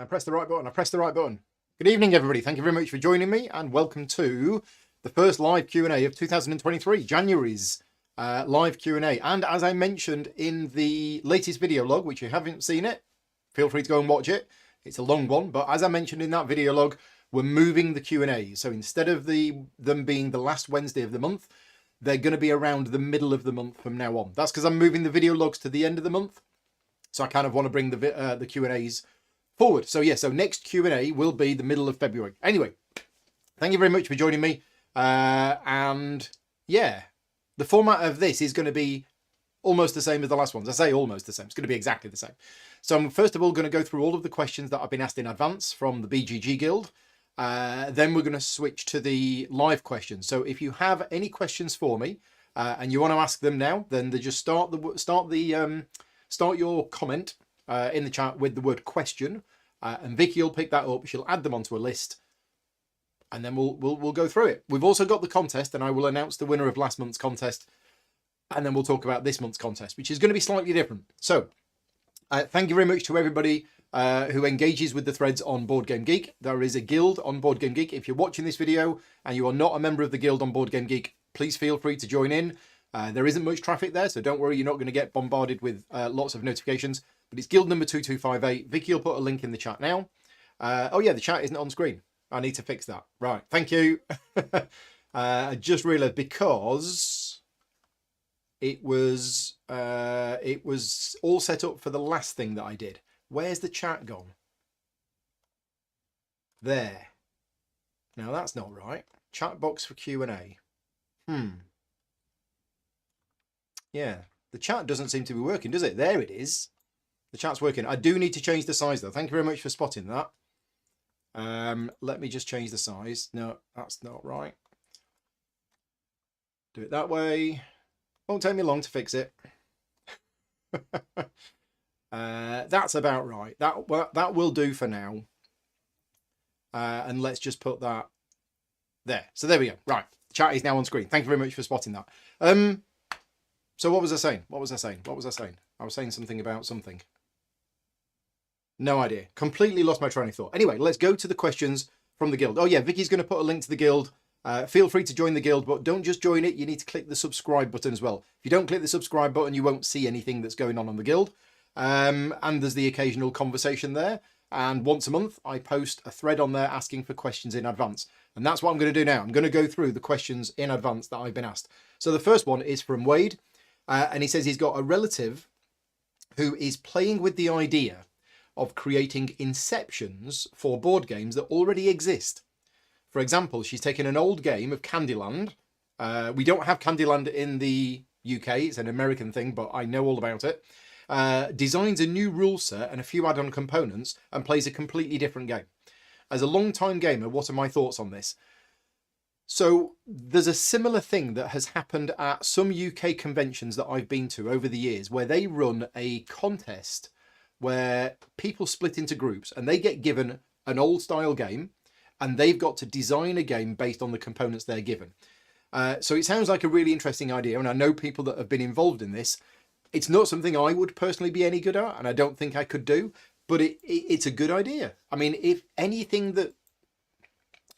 Press the right button. I pressed the right button. Good evening, everybody. Thank you very much for joining me, and welcome to the first live Q&A of 2023, January's live Q&A. And as I mentioned in the latest video log, which you haven't seen it, feel free to go and watch it. It's a long one, but as I mentioned in that video log, we're moving the Q&A. So instead of them being the last Wednesday of the month, they're going to be around the middle of the month from now on. That's because I'm moving the video logs to the end of the month. So I kind of want to bring the Q&As forward. So yeah, so next Q&A will be the middle of February. Anyway, thank you very much for joining me. And yeah, the format of this is going to be almost the same as the last ones. I say almost the same. It's going to be exactly the same. So I'm first of all going to go through all of the questions that I've been asked in advance from the BGG Guild. Then we're going to switch to the live questions. So if you have any questions for me and you want to ask them now, then they just start your comment in the chat with the word question, and Vicky will pick that up. She'll add them onto a list, and then we'll go through it. We've also got the contest, and I will announce the winner of last month's contest, and then we'll talk about this month's contest, which is going to be slightly different. So thank you very much to everybody who engages with the threads on Board Game Geek. There is a guild on Board Game Geek. If you're watching this video and you are not a member of the guild on Board Game Geek, please feel free to join in. There isn't much traffic there, so don't worry, you're not going to get bombarded with lots of notifications. But it's guild number 2258. Vicky will put a link in the chat now. Oh yeah, the chat isn't on screen. I need to fix that. Right, thank you. I just realised because it was all set up for the last thing that I did. Where's the chat gone? There. Now that's not right. Chat box for Q&A. Yeah, the chat doesn't seem to be working, does it? There it is. The chat's working. I do need to change the size, though. Thank you very much for spotting that. Let me just change the size. No, that's not right. Do it that way. Won't take me long to fix it. That's about right. That will do for now. And let's just put that there. So there we go. Right, the chat is now on screen. Thank you very much for spotting that. So what was I saying? I was saying something about something. No idea. Completely lost my train of thought. Anyway, let's go to the questions from the guild. Oh yeah, Vicky's going to put a link to the guild. Feel free to join the guild, but don't just join it. You need to click the subscribe button as well. If you don't click the subscribe button, you won't see anything that's going on the guild. And there's the occasional conversation there. And once a month, I post a thread on there asking for questions in advance. And that's what I'm going to do now. I'm going to go through the questions in advance that I've been asked. So the first one is from Wade. And he says he's got a relative who is playing with the idea of creating inceptions for board games that already exist. For example, she's taken an old game of Candyland. We don't have Candyland in the UK. It's an American thing, but I know all about it. Designs a new rule set and a few add-on components and plays a completely different game. As a long-time gamer, what are my thoughts on this? So there's a similar thing that has happened at some UK conventions that I've been to over the years, where they run a contest where people split into groups and they get given an old style game and they've got to design a game based on the components they're given. So it sounds like a really interesting idea, and I know people that have been involved in this. It's not something I would personally be any good at, and I don't think I could do, but it's a good idea. I mean, if anything that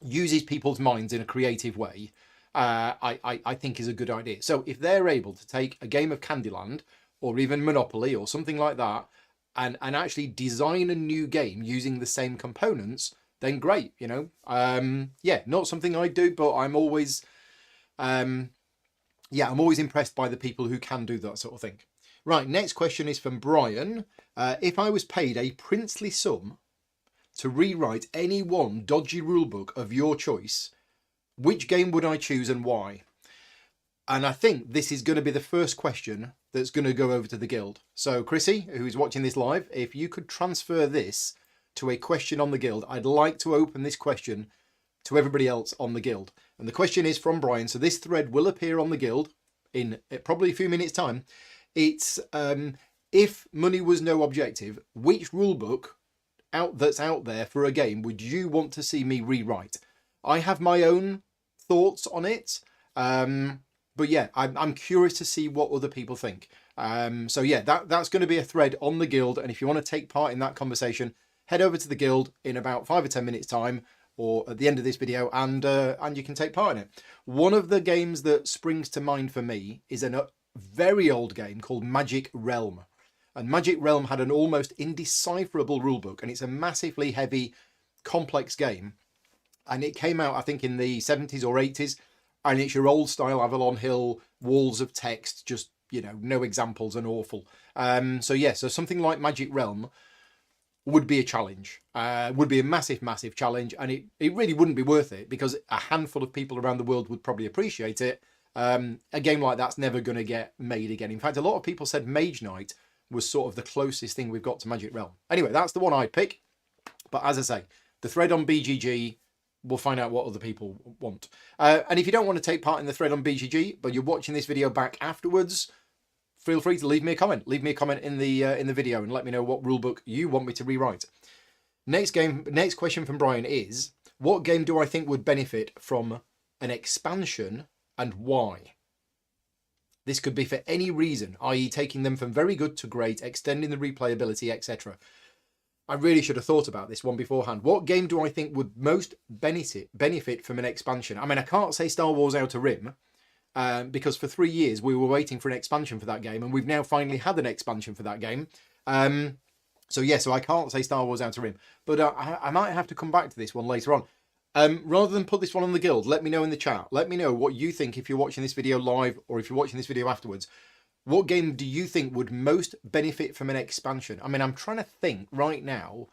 uses people's minds in a creative way, I think is a good idea. So if they're able to take a game of Candyland or even Monopoly or something like that and actually design a new game using the same components, then great, you know. Yeah, not something I do, but I'm always impressed by the people who can do that sort of thing. Right, next question is from Brian. If I was paid a princely sum to rewrite any one dodgy rulebook of your choice, which game would I choose and why? And I think this is going to be the first question that's going to go over to the guild. So Chrissy, who's watching this live, if you could transfer this to a question on the guild, I'd like to open this question to everybody else on the guild. And the question is from Brian. So this thread will appear on the guild in probably a few minutes time. It's if money was no objective, which rulebook that's out there for a game would you want to see me rewrite? I have my own thoughts on it. But yeah, I'm curious to see what other people think. So yeah, that's going to be a thread on the guild. And if you want to take part in that conversation, head over to the guild in about 5 or 10 minutes time, or at the end of this video, and you can take part in it. One of the games that springs to mind for me is a very old game called Magic Realm. And Magic Realm had an almost indecipherable rulebook, and it's a massively heavy, complex game. And it came out, I think, in the 70s or 80s, and it's your old style Avalon Hill, walls of text, just, you know, no examples and awful. So something like Magic Realm would be a challenge, would be a massive, massive challenge, and it really wouldn't be worth it because a handful of people around the world would probably appreciate it. A game like that's never going to get made again. In fact, a lot of people said Mage Knight was sort of the closest thing we've got to Magic Realm. Anyway, that's the one I'd pick. But as I say, the thread on BGG, we'll find out what other people want. And if you don't want to take part in the thread on BGG, but you're watching this video back afterwards, feel free to leave me a comment. Leave me a comment in the video and let me know what rulebook you want me to rewrite. Next question from Brian is, what game do I think would benefit from an expansion and why? This could be for any reason, i.e. taking them from very good to great, extending the replayability, etc. I really should have thought about this one beforehand. What game do I think would most benefit from an expansion? I mean, I can't say Star Wars Outer Rim, because for 3 years we were waiting for an expansion for that game, and we've now finally had an expansion for that game. So I can't say Star Wars Outer Rim, but I might have to come back to this one later on. Rather than put this one on the guild, let me know in the chat. Let me know what you think if you're watching this video live or if you're watching this video afterwards. What game do you think would most benefit from an expansion? I mean, I'm trying to think right now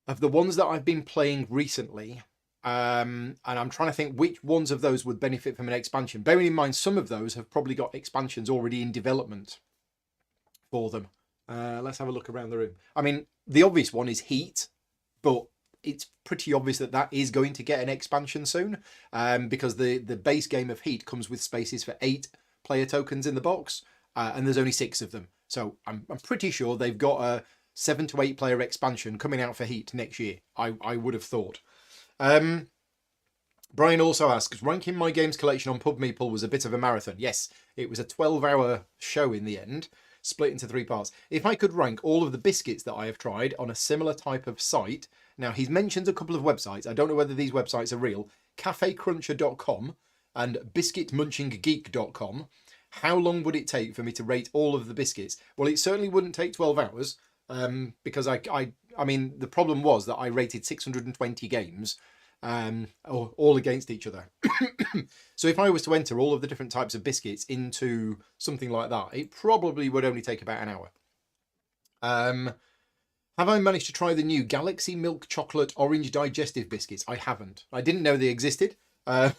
of the ones that I've been playing recently. And I'm trying to think which ones of those would benefit from an expansion. Bearing in mind, some of those have probably got expansions already in development for them. Let's have a look around the room. I mean, the obvious one is Heat, but it's pretty obvious that that is going to get an expansion soon, because the base game of Heat comes with spaces for 8 player tokens in the box, and there's only 6 of them. So I'm pretty sure they've got a 7 to 8 player expansion coming out for Heat next year. I would have thought. Brian also asks, ranking my games collection on PubMeeple was a bit of a marathon. Yes, it was a 12-hour show in the end, split into 3 parts. If I could rank all of the biscuits that I have tried on a similar type of site, now he's mentioned a couple of websites, I don't know whether these websites are real, cafecruncher.com and biscuitmunchingeek.com. How long would it take for me to rate all of the biscuits? Well, it certainly wouldn't take 12 hours, because I mean, the problem was that I rated 620 games, all against each other. So if I was to enter all of the different types of biscuits into something like that, it probably would only take about an hour. Have I managed to try the new Galaxy Milk Chocolate Orange Digestive Biscuits? I haven't. I didn't know they existed. I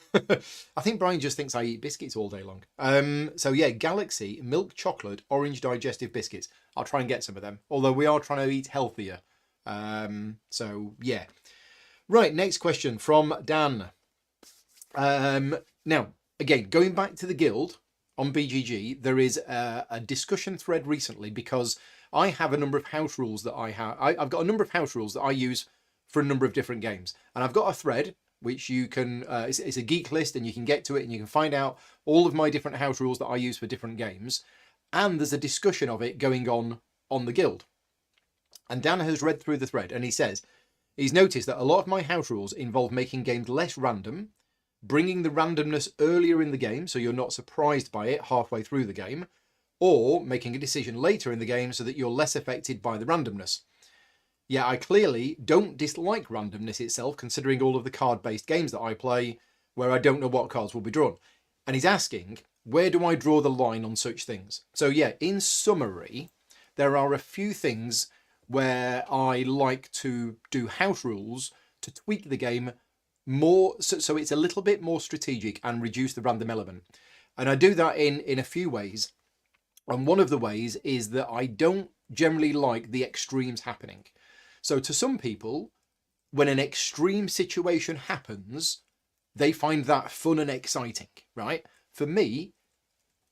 think Brian just thinks I eat biscuits all day long. So yeah, Galaxy Milk Chocolate Orange Digestive Biscuits. I'll try and get some of them, although we are trying to eat healthier. So yeah. Right, next question from Dan. Now, again, going back to the guild on BGG, there is a discussion thread recently because I have a number of house rules that I've got a number of house rules that I use for a number of different games. And I've got a thread which you can, it's a geek list, and you can get to it and you can find out all of my different house rules that I use for different games. And there's a discussion of it going on the guild. And Dan has read through the thread and he says, he's noticed that a lot of my house rules involve making games less random, bringing the randomness earlier in the game so you're not surprised by it halfway through the game, or making a decision later in the game so that you're less affected by the randomness. Yeah, I clearly don't dislike randomness itself, considering all of the card-based games that I play where I don't know what cards will be drawn. And he's asking, where do I draw the line on such things? So yeah, in summary, there are a few things where I like to do house rules to tweak the game more, so it's a little bit more strategic and reduce the random element. And I do that in a few ways. And one of the ways is that I don't generally like the extremes happening. So to some people, when an extreme situation happens, they find that fun and exciting, right? For me,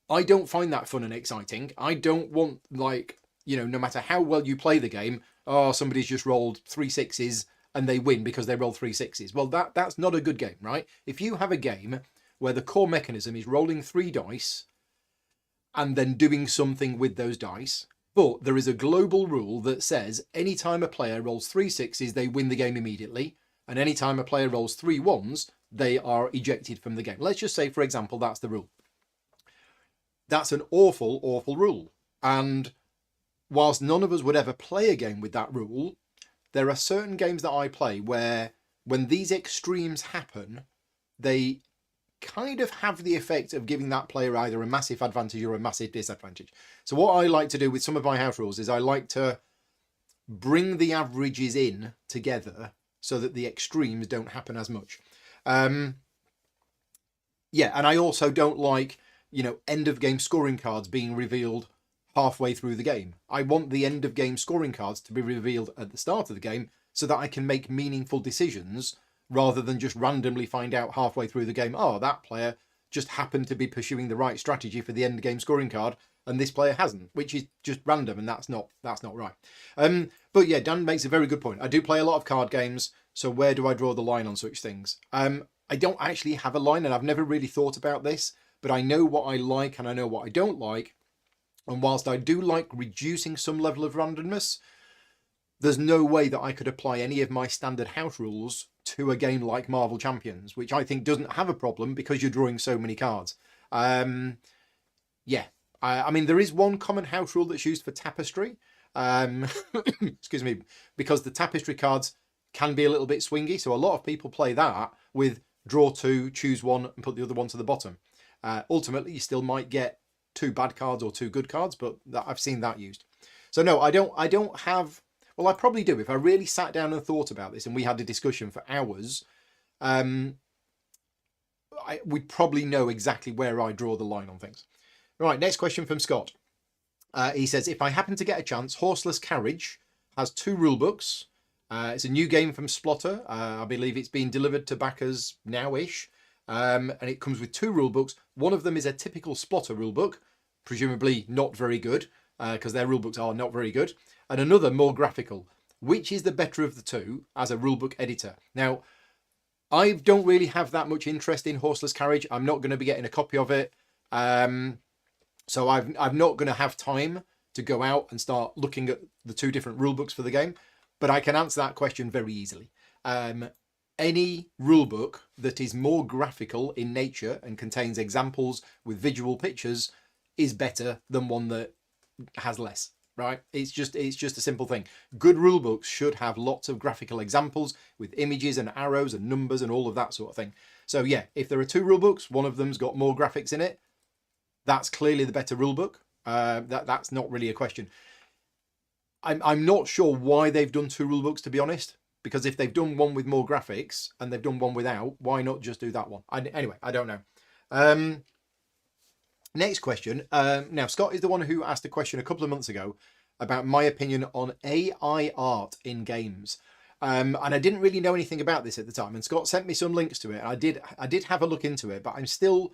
I don't find that fun and exciting. I don't want, like, you know, no matter how well you play the game, oh, somebody's just rolled 3 6s and they win because they rolled 3 6s. Well, that's not a good game, right? If you have a game where the core mechanism is rolling 3 dice and then doing something with those dice, But there is a global rule that says anytime a player rolls 3 sixes, they win the game immediately. And anytime a player rolls 3 ones, they are ejected from the game. Let's just say, for example, that's the rule. That's an awful, awful rule. And whilst none of us would ever play a game with that rule, there are certain games that I play where when these extremes happen, they kind of have the effect of giving that player either a massive advantage or a massive disadvantage. So what I like to do with some of my house rules is I like to bring the averages in together so that the extremes don't happen as much. Yeah, and I also don't like, end of game scoring cards being revealed halfway through the game. I want the end of game scoring cards to be revealed at the start of the game so that I can make meaningful decisions rather than just randomly find out halfway through the game, oh, that player just happened to be pursuing the right strategy for the end game scoring card and this player hasn't, which is just random, and that's not right. But yeah, Dan makes a very good point. I do play a lot of card games, so where do I draw the line on such things? I don't actually have a line, and I've never really thought about this, but I know what I like and I know what I don't like. And whilst I do like reducing some level of randomness, there's no way that I could apply any of my standard house rules to a game like Marvel Champions, which I think doesn't have a problem because you're drawing so many cards. Yeah, I mean, there is one common house rule that's used for Tapestry. Excuse me, because the Tapestry cards can be a little bit swingy. So a lot of people play that with draw 2, choose 1 and put the other one to the bottom. Ultimately, you still might get 2 bad cards or 2 good cards, but I've seen that used. So no, I don't have... Well, I probably do. If I really sat down and thought about this and we had a discussion for hours, we'd probably know exactly where I draw the line on things. Right, next question from Scott. He says, if I happen to get a chance, Horseless Carriage has 2 rule books. It's a new game from Splotter. I believe it's been delivered to backers now-ish. And it comes with 2 rule books. One of them is a typical Splotter rule book, presumably not very good, because their rule books are not very good. And another more graphical. Which is the better of the 2 as a rulebook editor? Now, I don't really have that much interest in Horseless Carriage. I'm not going to be getting a copy of it. So I'm not going to have time to go out and start looking at the 2 different rulebooks for the game. But I can answer that question very easily. Any rulebook that is more graphical in nature and contains examples with visual pictures is better than one that has less. Right? It's just a simple thing. Good rule books should have lots of graphical examples with images and arrows and numbers and all of that sort of thing. So yeah, if there are 2 rule books, one of them's got more graphics in it, that's clearly the better rule book. That's not really a question. I'm not sure why they've done 2 rule books, to be honest, because if they've done one with more graphics and they've done one without, why not just do that one? Anyway, I don't know. Next question. Now, Scott is the one who asked a question a couple of months ago about my opinion on AI art in games. And I didn't really know anything about this at the time. And Scott sent me some links to it. I did have a look into it, but I'm still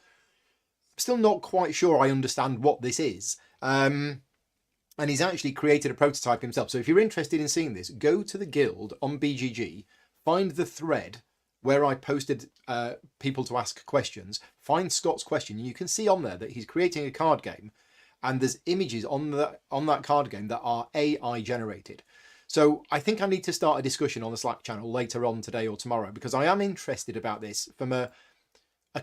not quite sure I understand what this is. And he's actually created a prototype himself. So if you're interested in seeing this, go to the guild on BGG, find the thread where I posted people to ask questions, find Scott's question, and you can see on there that he's creating a card game, and there's images on that card game that are AI generated. So I think I need to start a discussion on the Slack channel later on today or tomorrow, because I am interested about this from a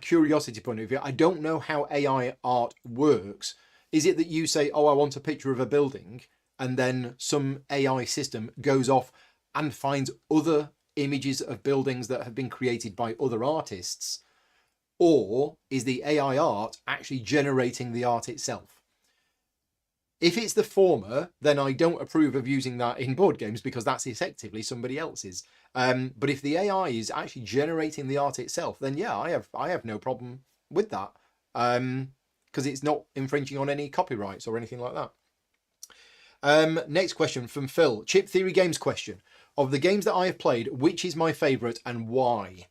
curiosity point of view. I don't know how AI art works. Is it that you say, oh, I want a picture of a building, and then some AI system goes off and finds other images of buildings that have been created by other artists? Or is the AI art actually generating the art itself? If it's the former, then I don't approve of using that in board games because that's effectively somebody else's. But if the AI is actually generating the art itself, then yeah, I have no problem with that, because it's not infringing on any copyrights or anything like that. Next question from Phil. Chip Theory Games question. Of the games that I have played, which is my favourite and why?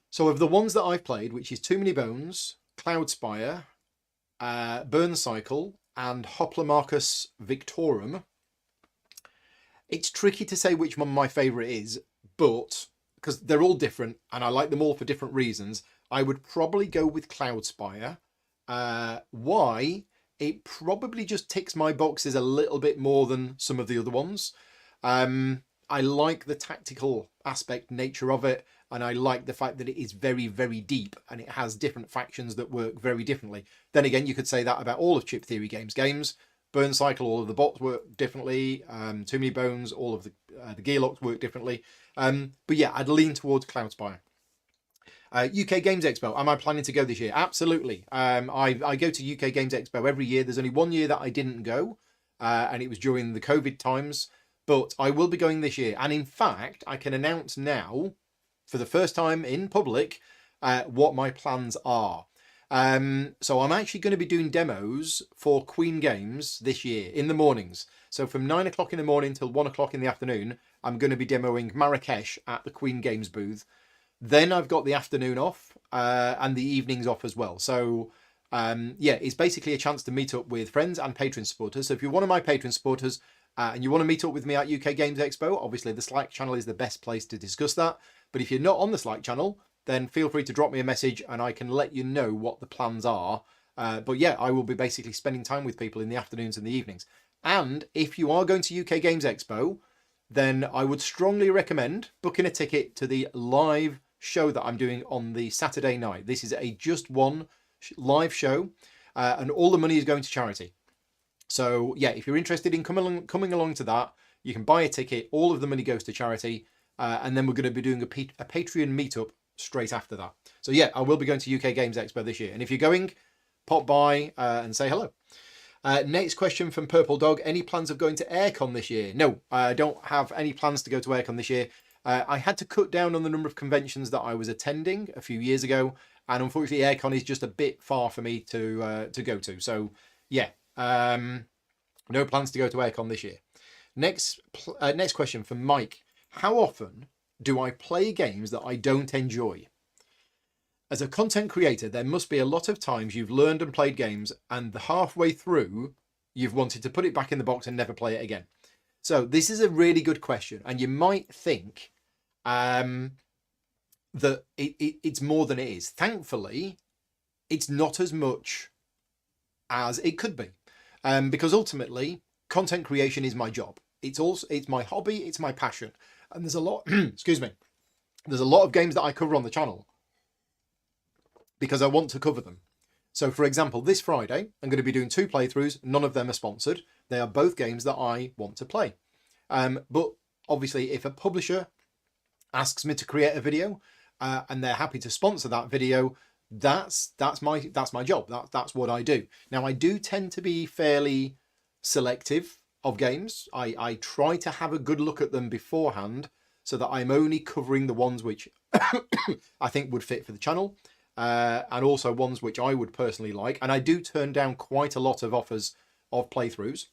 So of the ones that I've played, which is Too Many Bones, Cloudspire, Burn Cycle, and Hoplomachus Victorum, it's tricky to say which one my favourite is, but because they're all different and I like them all for different reasons, I would probably go with Cloudspire. Why? it probably just ticks my boxes a little bit more than some of the other ones. I like the tactical aspect nature of it, and I like the fact that it is very, very deep and it has different factions that work very differently. Then again, you could say that about all of Chip Theory games. Burn Cycle, all of the bots work differently. Too Many Bones, all of the gearlocks work differently. But yeah, I'd lean towards Cloudspire. UK Games Expo, am I planning to go this year? Absolutely. I go to UK Games Expo every year. There's only one year that I didn't go, and it was during the COVID times. But I will be going this year. And in fact, I can announce now, for the first time in public, what my plans are. So I'm actually going to be doing demos for Queen Games this year in the mornings. So from 9 o'clock in the morning till 1 o'clock in the afternoon, I'm going to be demoing Marrakesh at the Queen Games booth. Then I've got the afternoon off and the evenings off as well. So yeah, it's basically a chance to meet up with friends and Patreon supporters. So if you're one of my Patreon supporters, and you want to meet up with me at UK Games Expo, obviously the Slack channel is the best place to discuss that. But if you're not on the Slack channel, then feel free to drop me a message and I can let you know what the plans are. But yeah, I will be basically spending time with people in the afternoons and the evenings. And if you are going to UK Games Expo, then I would strongly recommend booking a ticket to the live show that I'm doing on the Saturday night. This is a just one live show, and all the money is going to charity. So yeah, if you're interested in coming along to that, you can buy a ticket. All of the money goes to charity, and then we're going to be doing a Patreon meetup straight after that. So yeah, I will be going to UK Games Expo this year, and if you're going, pop by and say hello. Next question from Purple Dog: any plans of going to Aircon this year? No, I don't have any plans to go to Aircon this year. I had to cut down on the number of conventions that I was attending a few years ago, and unfortunately, Aircon is just a bit far for me to go to. So yeah. No plans to go to Aircon this year. Next question from Mike: how often do I play games that I don't enjoy? As a content creator, there must be a lot of times you've learned and played games and the halfway through you've wanted to put it back in the box and never play it again. So this is a really good question, and you might think that it's more than it is. Thankfully, it's not as much as it could be. Because ultimately, content creation is my job. It's my hobby, it's my passion. And there's a lot, excuse me, there's a lot of games that I cover on the channel because I want to cover them. So for example, this Friday, I'm going to be doing 2 playthroughs. None of them are sponsored. They are both games that I want to play. But obviously, if a publisher asks me to create a video and they're happy to sponsor that video, that's my job. That's what I do. Now, I do tend to be fairly selective of games. I try to have a good look at them beforehand so that I'm only covering the ones which I think would fit for the channel, and also ones which I would personally like. And I do turn down quite a lot of offers of playthroughs.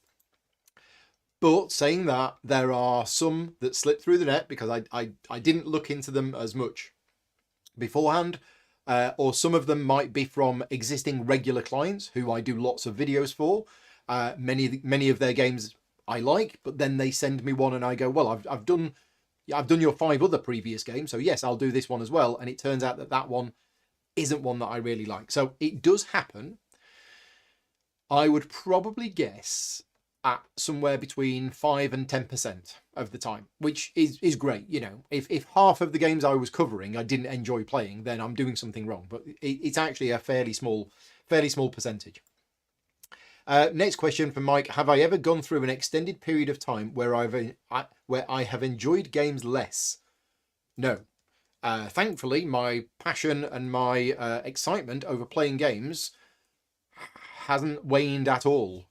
But saying that, there are some that slip through the net because I didn't look into them as much beforehand. Or some of them might be from existing regular clients who I do lots of videos for. Many of their games I like, but then they send me one and I go, well, I've done your 5 other previous games, so yes, I'll do this one as well. And it turns out that one isn't one that I really like. So it does happen. I would probably guess at somewhere between 5 and 10% of the time, which is great. You know, if half of the games I was covering I didn't enjoy playing, then I'm doing something wrong. But it's actually a fairly small percentage. Next question from Mike: have I ever gone through an extended period of time where I have enjoyed games less? No. Thankfully, my passion and my excitement over playing games hasn't waned at all.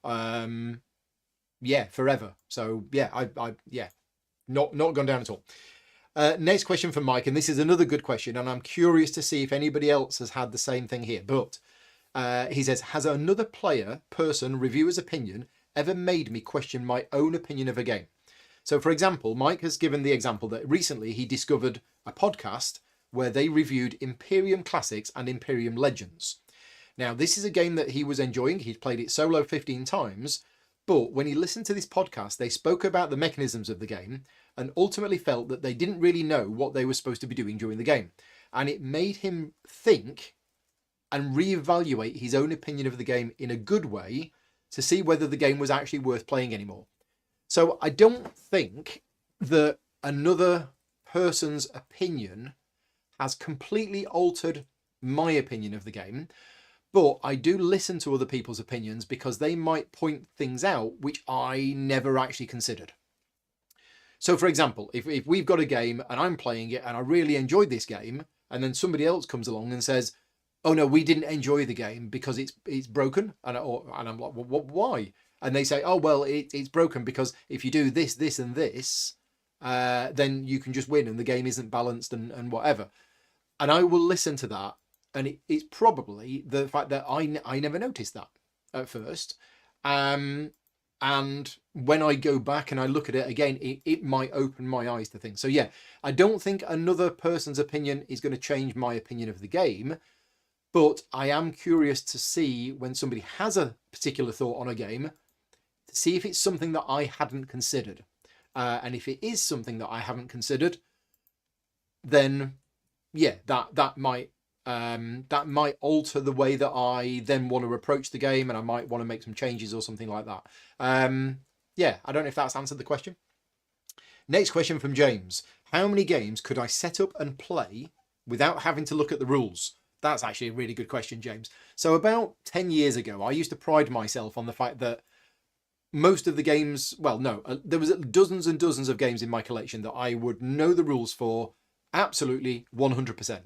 Yeah, forever. So yeah, I not gone down at all. Next question from Mike, and this is another good question, and I'm curious to see if anybody else has had the same thing here. But he says, has another reviewer's opinion ever made me question my own opinion of a game? So for example, Mike has given the example that recently he discovered a podcast where they reviewed Imperium Classics and Imperium Legends. Now, this is a game that he was enjoying. He'd played it solo 15 times. But when he listened to this podcast, they spoke about the mechanisms of the game and ultimately felt that they didn't really know what they were supposed to be doing during the game. And it made him think and reevaluate his own opinion of the game in a good way, to see whether the game was actually worth playing anymore. So I don't think that another person's opinion has completely altered my opinion of the game, but I do listen to other people's opinions because they might point things out which I never actually considered. So for example, if we've got a game and I'm playing it and I really enjoyed this game, and then somebody else comes along and says, oh no, we didn't enjoy the game because it's broken, and I'm like, well, why? And they say, oh well, it's broken because if you do this, this, and this, then you can just win, and the game isn't balanced and whatever. And I will listen to that, and it's probably the fact that I never noticed that at first. And when I go back and I look at it again, it might open my eyes to things. So yeah, I don't think another person's opinion is going to change my opinion of the game, but I am curious to see when somebody has a particular thought on a game, to see if it's something that I hadn't considered. And if it is something that I haven't considered, then yeah, that might alter the way that I then want to approach the game, and I might want to make some changes or something like that. Yeah, I don't know if that's answered the question. Next question from James. How many games could I set up and play without having to look at the rules? That's actually a really good question, James. So about 10 years ago, I used to pride myself on the fact that most of the games, well, no, there was dozens and dozens of games in my collection that I would know the rules for absolutely 100%.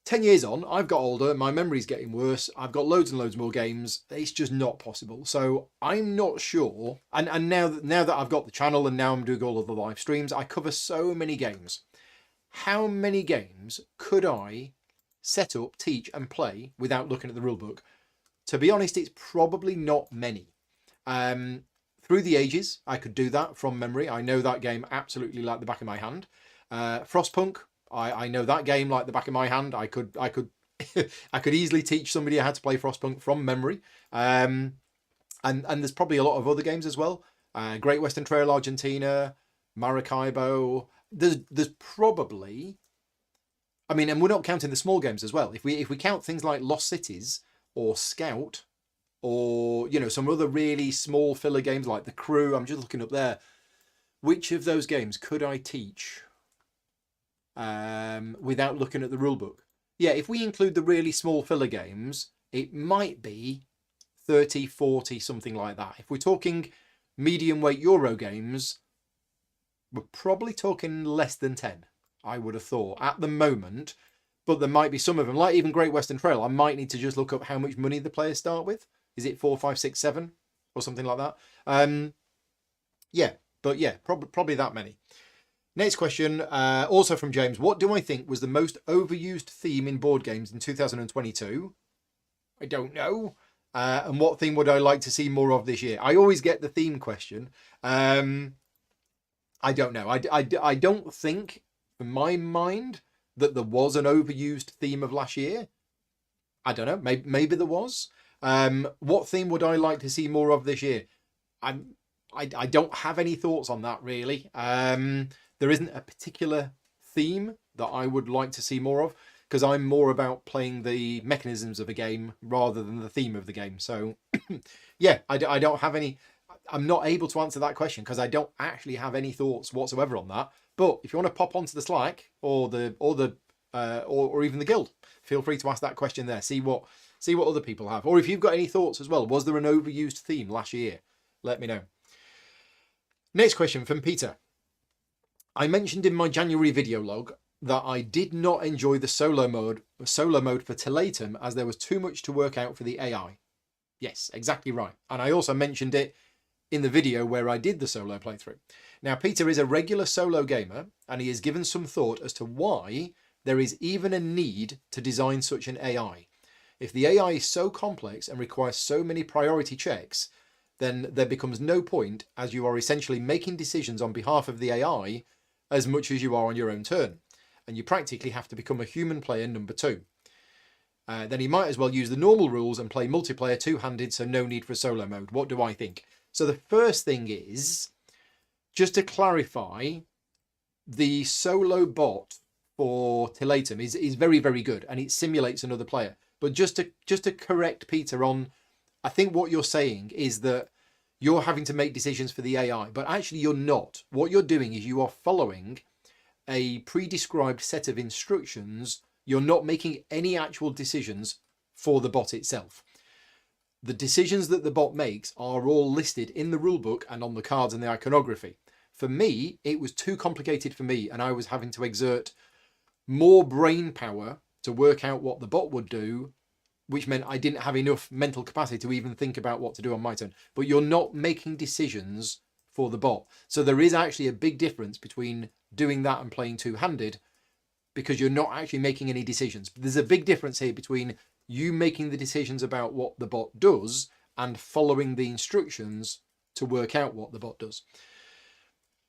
10 years on, I've got older, my memory's getting worse, I've got loads and loads more games, it's just not possible. So I'm not sure, and now that I've got the channel and now I'm doing all of the live streams, I cover so many games. How many games could I set up, teach and play without looking at the rulebook? To be honest, it's probably not many. Through the Ages, I could do that from memory. I know that game absolutely like the back of my hand. Frostpunk, I know that game like the back of my hand. I could I could easily teach somebody how to play Frostpunk from memory. And there's probably a lot of other games as well. Great Western Trail Argentina, Maracaibo. There's probably, I mean, and we're not counting the small games as well. If we count things like Lost Cities or Scout, or you know, some other really small filler games like The Crew, I'm just looking up there. Which of those games could I teach without looking at the rulebook? Yeah, if we include the really small filler games, it might be 30, 40, something like that. If we're talking medium weight Euro games, we're probably talking less than 10, I would have thought, at the moment. But there might be some of them, like even Great Western Trail, I might need to just look up how much money the players start with. Is it 4, 5, 6, 7 or something like that? Yeah, but yeah, probably that many. Next question, also from James. What do I think was the most overused theme in board games in 2022? I don't know. And what theme would I like to see more of this year? I always get the theme question. I don't know. I don't think, in my mind, that there was an overused theme of last year. I don't know. Maybe there was. What theme would I like to see more of this year? I don't have any thoughts on that, really. There isn't a particular theme that I would like to see more of, because I'm more about playing the mechanisms of a game rather than the theme of the game. So, yeah, I don't have any. I'm not able to answer that question because I don't actually have any thoughts whatsoever on that. But if you want to pop onto the Slack or even the guild, feel free to ask that question there. See what other people have, or if you've got any thoughts as well. Was there an overused theme last year? Let me know. Next question from Peter. I mentioned in my January video log that I did not enjoy the solo mode for Tilatum as there was too much to work out for the AI. Yes, exactly right. And I also mentioned it in the video where I did the solo playthrough. Now, Peter is a regular solo gamer, and he has given some thought as to why there is even a need to design such an AI. If the AI is so complex and requires so many priority checks, then there becomes no point, as you are essentially making decisions on behalf of the AI as much as you are on your own turn. And you practically have to become a human player number 2. Then he might as well use the normal rules and play multiplayer two-handed, so no need for solo mode. What do I think? So the first thing is, just to clarify, the solo bot for Tilatum is very, very good, and it simulates another player. But just to correct Peter on I think what you're saying is that you're having to make decisions for the AI, but actually you're not. What you're doing is you are following a pre-described set of instructions. You're not making any actual decisions for the bot itself. The decisions that the bot makes are all listed in the rulebook and on the cards and the iconography. For me, it was too complicated for me, and I was having to exert more brain power to work out what the bot would do, which meant I didn't have enough mental capacity to even think about what to do on my turn. But you're not making decisions for the bot. So there is actually a big difference between doing that and playing two-handed, because you're not actually making any decisions. But there's a big difference here between you making the decisions about what the bot does and following the instructions to work out what the bot does.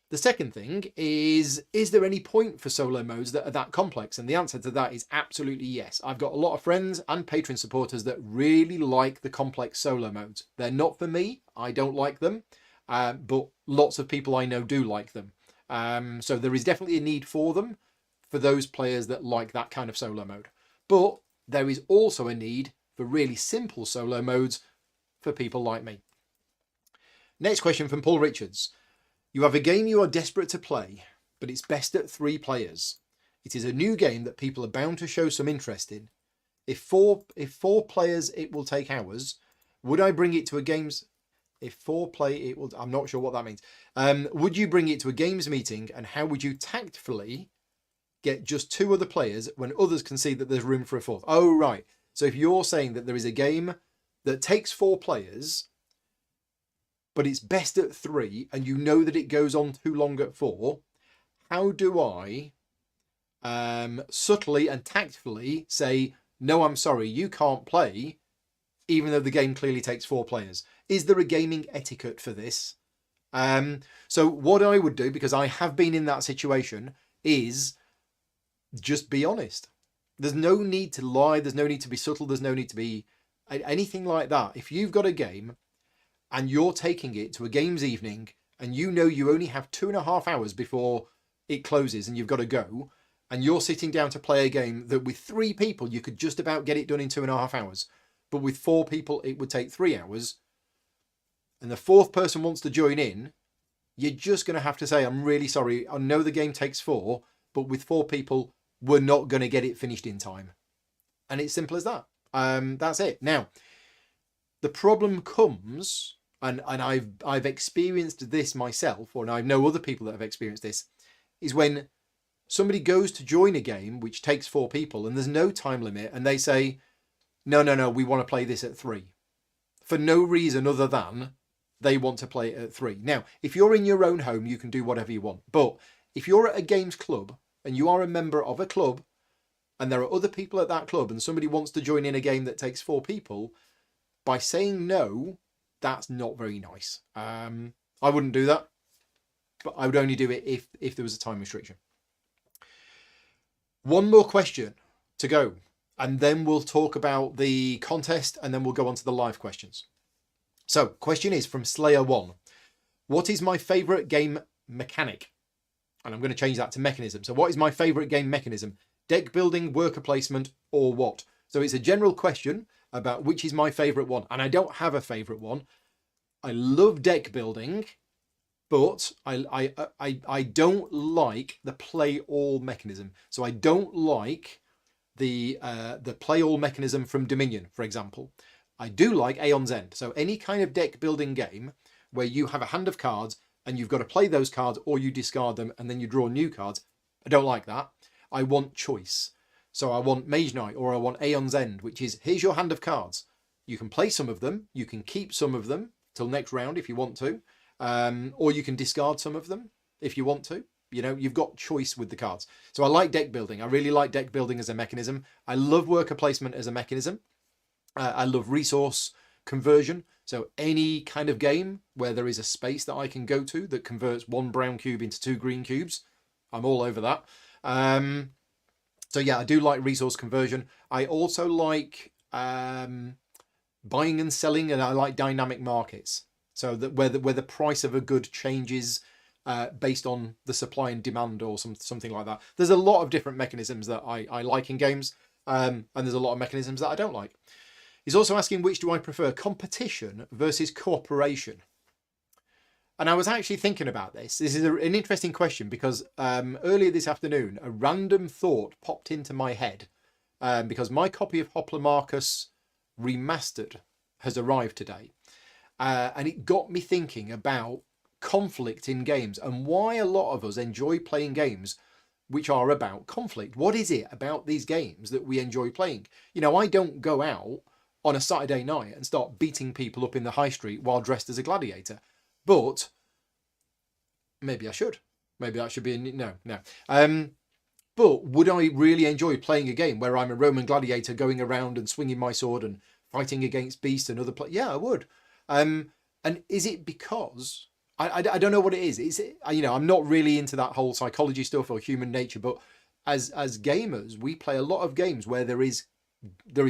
The second thing is there any point for solo modes that are that complex? And the answer to that is absolutely yes. I've got a lot of friends and Patreon supporters that really like the complex solo modes. They're not for me. I don't like them, but lots of people I know do like them. So there is definitely a need for them for those players that like that kind of solo mode. But there is also a need for really simple solo modes for people like me. Next question from Paul Richards. You have a game you are desperate to play, but it's best at 3 players. It is a new game that people are bound to show some interest in. If four players, it will take hours. Would I bring it to a games? If 4 play, it will. I'm not sure what that means. Would you bring it to a games meeting, and how would you tactfully get just 2 other players when others can see that there's room for a 4th? Oh, right. So if you're saying that there is a game that takes 4 players, but it's best at 3, and you know that it goes on too long at 4, how do I subtly and tactfully say, no, I'm sorry, you can't play, even though the game clearly takes 4 players? Is there a gaming etiquette for this? So what I would do, because I have been in that situation, is just be honest. There's no need to lie. There's no need to be subtle. There's no need to be anything like that. If you've got a game and you're taking it to a games evening and you know you only have 2.5 hours before it closes and you've got to go, and you're sitting down to play a game that with 3 people you could just about get it done in 2.5 hours, but with 4 people it would take 3 hours, and the 4th person wants to join in, you're just going to have to say, I'm really sorry, I know the game takes 4, but with 4 people we're not going to get it finished in time. And it's simple as that. That's it. Now, the problem comes, and I've experienced this myself, or I know other people that have experienced this, is when somebody goes to join a game which takes 4 people and there's no time limit, and they say, no, we want to play this at 3. For no reason other than they want to play it at 3. Now, if you're in your own home, you can do whatever you want. But if you're at a games club and you are a member of a club and there are other people at that club and somebody wants to join in a game that takes 4 people, by saying no, that's not very nice. I wouldn't do that, but I would only do it if there was a time restriction. One more question to go, and then we'll talk about the contest, and then we'll go on to the live questions. So, question is from Slayer1. What is my favourite game mechanic? And I'm going to change that to mechanism. So what is my favourite game mechanism? Deck building, worker placement, or what? So it's a general question about which is my favourite one. And I don't have a favourite one. I love deck building, but I don't like the play all mechanism. So I don't like the play all mechanism from Dominion, for example. I do like Aeon's End. So any kind of deck building game where you have a hand of cards and you've got to play those cards or you discard them and then you draw new cards, I don't like that. I want choice. So I want Mage Knight, or I want Aeon's End, which is, here's your hand of cards. You can play some of them, you can keep some of them till next round if you want to, or you can discard some of them if you want to. You know, you've got choice with the cards. So I like deck building. I really like deck building as a mechanism. I love worker placement as a mechanism. I love resource conversion. So any kind of game where there is a space that I can go to that converts 1 brown cube into 2 green cubes, I'm all over that. So yeah, I do like resource conversion. I also like buying and selling, and I like dynamic markets. So that where the price of a good changes based on the supply and demand, or something like that. There's a lot of different mechanisms that I like in games, and there's a lot of mechanisms that I don't like. He's also asking, which do I prefer, competition versus cooperation? And I was actually thinking about this. This is an interesting question because earlier this afternoon, a random thought popped into my head because my copy of Hoplomachus Remastered has arrived today. And it got me thinking about conflict in games and why a lot of us enjoy playing games which are about conflict. What is it about these games that we enjoy playing? You know, I don't go out on a Saturday night and start beating people up in the high street while dressed as a gladiator. But maybe I should. Maybe that should be no. But would I really enjoy playing a game where I'm a Roman gladiator going around and swinging my sword and fighting against beasts and other players? Yeah, I would. And is it because I don't know what it is? Is it, you know, I'm not really into that whole psychology stuff or human nature, but as gamers, we play a lot of games where there is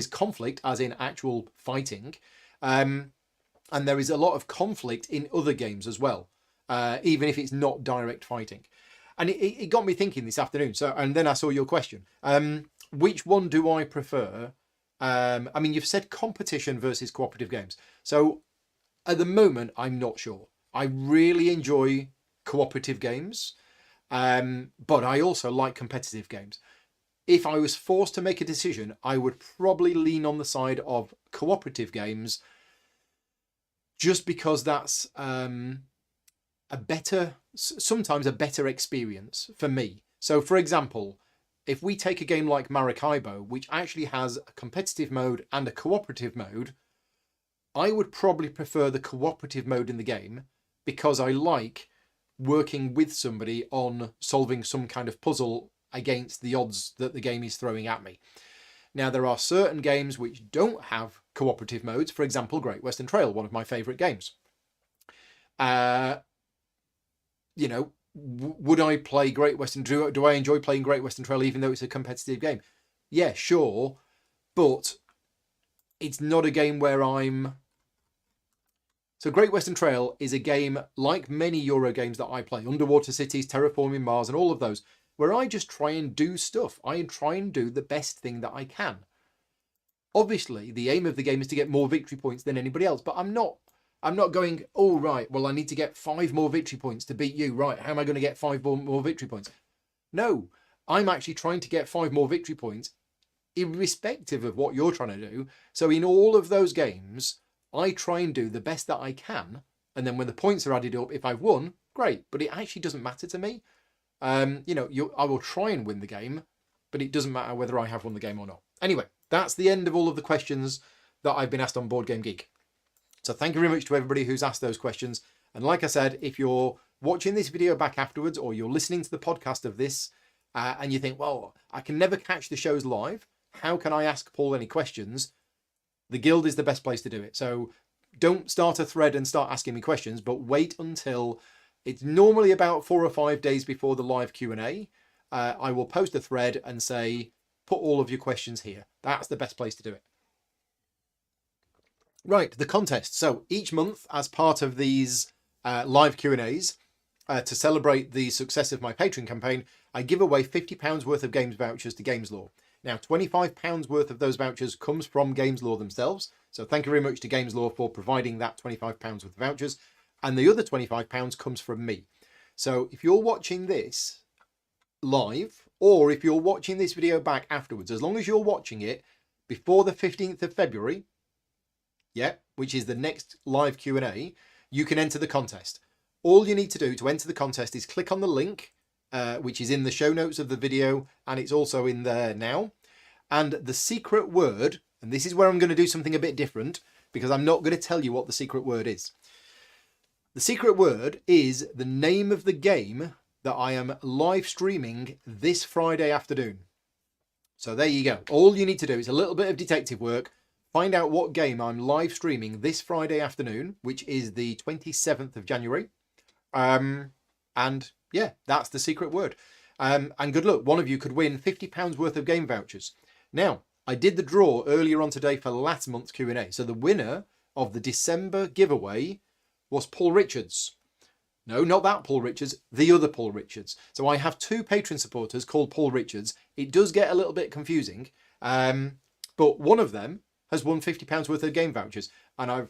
conflict, as in actual fighting, and there is a lot of conflict in other games as well, even if it's not direct fighting. And it got me thinking this afternoon. So, and then I saw your question. Which one do I prefer? I mean, you've said competition versus cooperative games. So at the moment, I'm not sure. I really enjoy cooperative games, but I also like competitive games. If I was forced to make a decision, I would probably lean on the side of cooperative games just because that's sometimes a better experience for me. So for example, if we take a game like Maracaibo, which actually has a competitive mode and a cooperative mode, I would probably prefer the cooperative mode in the game because I like working with somebody on solving some kind of puzzle against the odds that the game is throwing at me. Now, there are certain games which don't have cooperative modes. For example, Great Western Trail, one of my favourite games. You know, would I play Great Western? Do I enjoy playing Great Western Trail even though it's a competitive game? Yeah, sure, but it's not a game where I'm. So Great Western Trail is a game like many Euro games that I play, Underwater Cities, Terraforming Mars, and all of those, where I just try and do stuff. I try and do the best thing that I can. Obviously, the aim of the game is to get more victory points than anybody else, but I'm not going, oh, right, well, I need to get 5 more victory points to beat you. Right, how am I going to get 5 more victory points? No, I'm actually trying to get 5 more victory points irrespective of what you're trying to do. So in all of those games, I try and do the best that I can. And then when the points are added up, if I've won, great. But it actually doesn't matter to me. You know, I will try and win the game, but it doesn't matter whether I have won the game or not. Anyway, that's the end of all of the questions that I've been asked on Board Game Geek. So thank you very much to everybody who's asked those questions. And like I said, if you're watching this video back afterwards or you're listening to the podcast of this and you think, well, I can never catch the shows live, how can I ask Paul any questions? The Guild is the best place to do it. So don't start a thread and start asking me questions, but wait until it's normally about 4 or 5 days before the live Q&A. I will post a thread and say, put all of your questions here. That's the best place to do it. Right, the contest. So each month, as part of these live Q&As, to celebrate the success of my Patreon campaign, I give away £50 worth of games vouchers to Games Law. Now, £25 worth of those vouchers comes from Games Law themselves. So thank you very much to Games Law for providing that £25 worth of vouchers. And the other £25 comes from me. So if you're watching this live, or if you're watching this video back afterwards, as long as you're watching it before the 15th of February, yeah, which is the next live Q&A, you can enter the contest. All you need to do to enter the contest is click on the link, which is in the show notes of the video, and it's also in there now. And the secret word, and this is where I'm going to do something a bit different, because I'm not going to tell you what the secret word is. The secret word is the name of the game that I am live streaming this Friday afternoon. So there you go. All you need to do is a little bit of detective work. Find out what game I'm live streaming this Friday afternoon, which is the 27th of January. And yeah, that's the secret word. And good luck. One of you could win £50 worth of game vouchers. Now, I did the draw earlier on today for last month's Q&A. So the winner of the December giveaway was Paul Richards. No, not that Paul Richards, the other Paul Richards. So I have 2 Patreon supporters called Paul Richards. It does get a little bit confusing, but one of them has won £50 worth of game vouchers. And I've,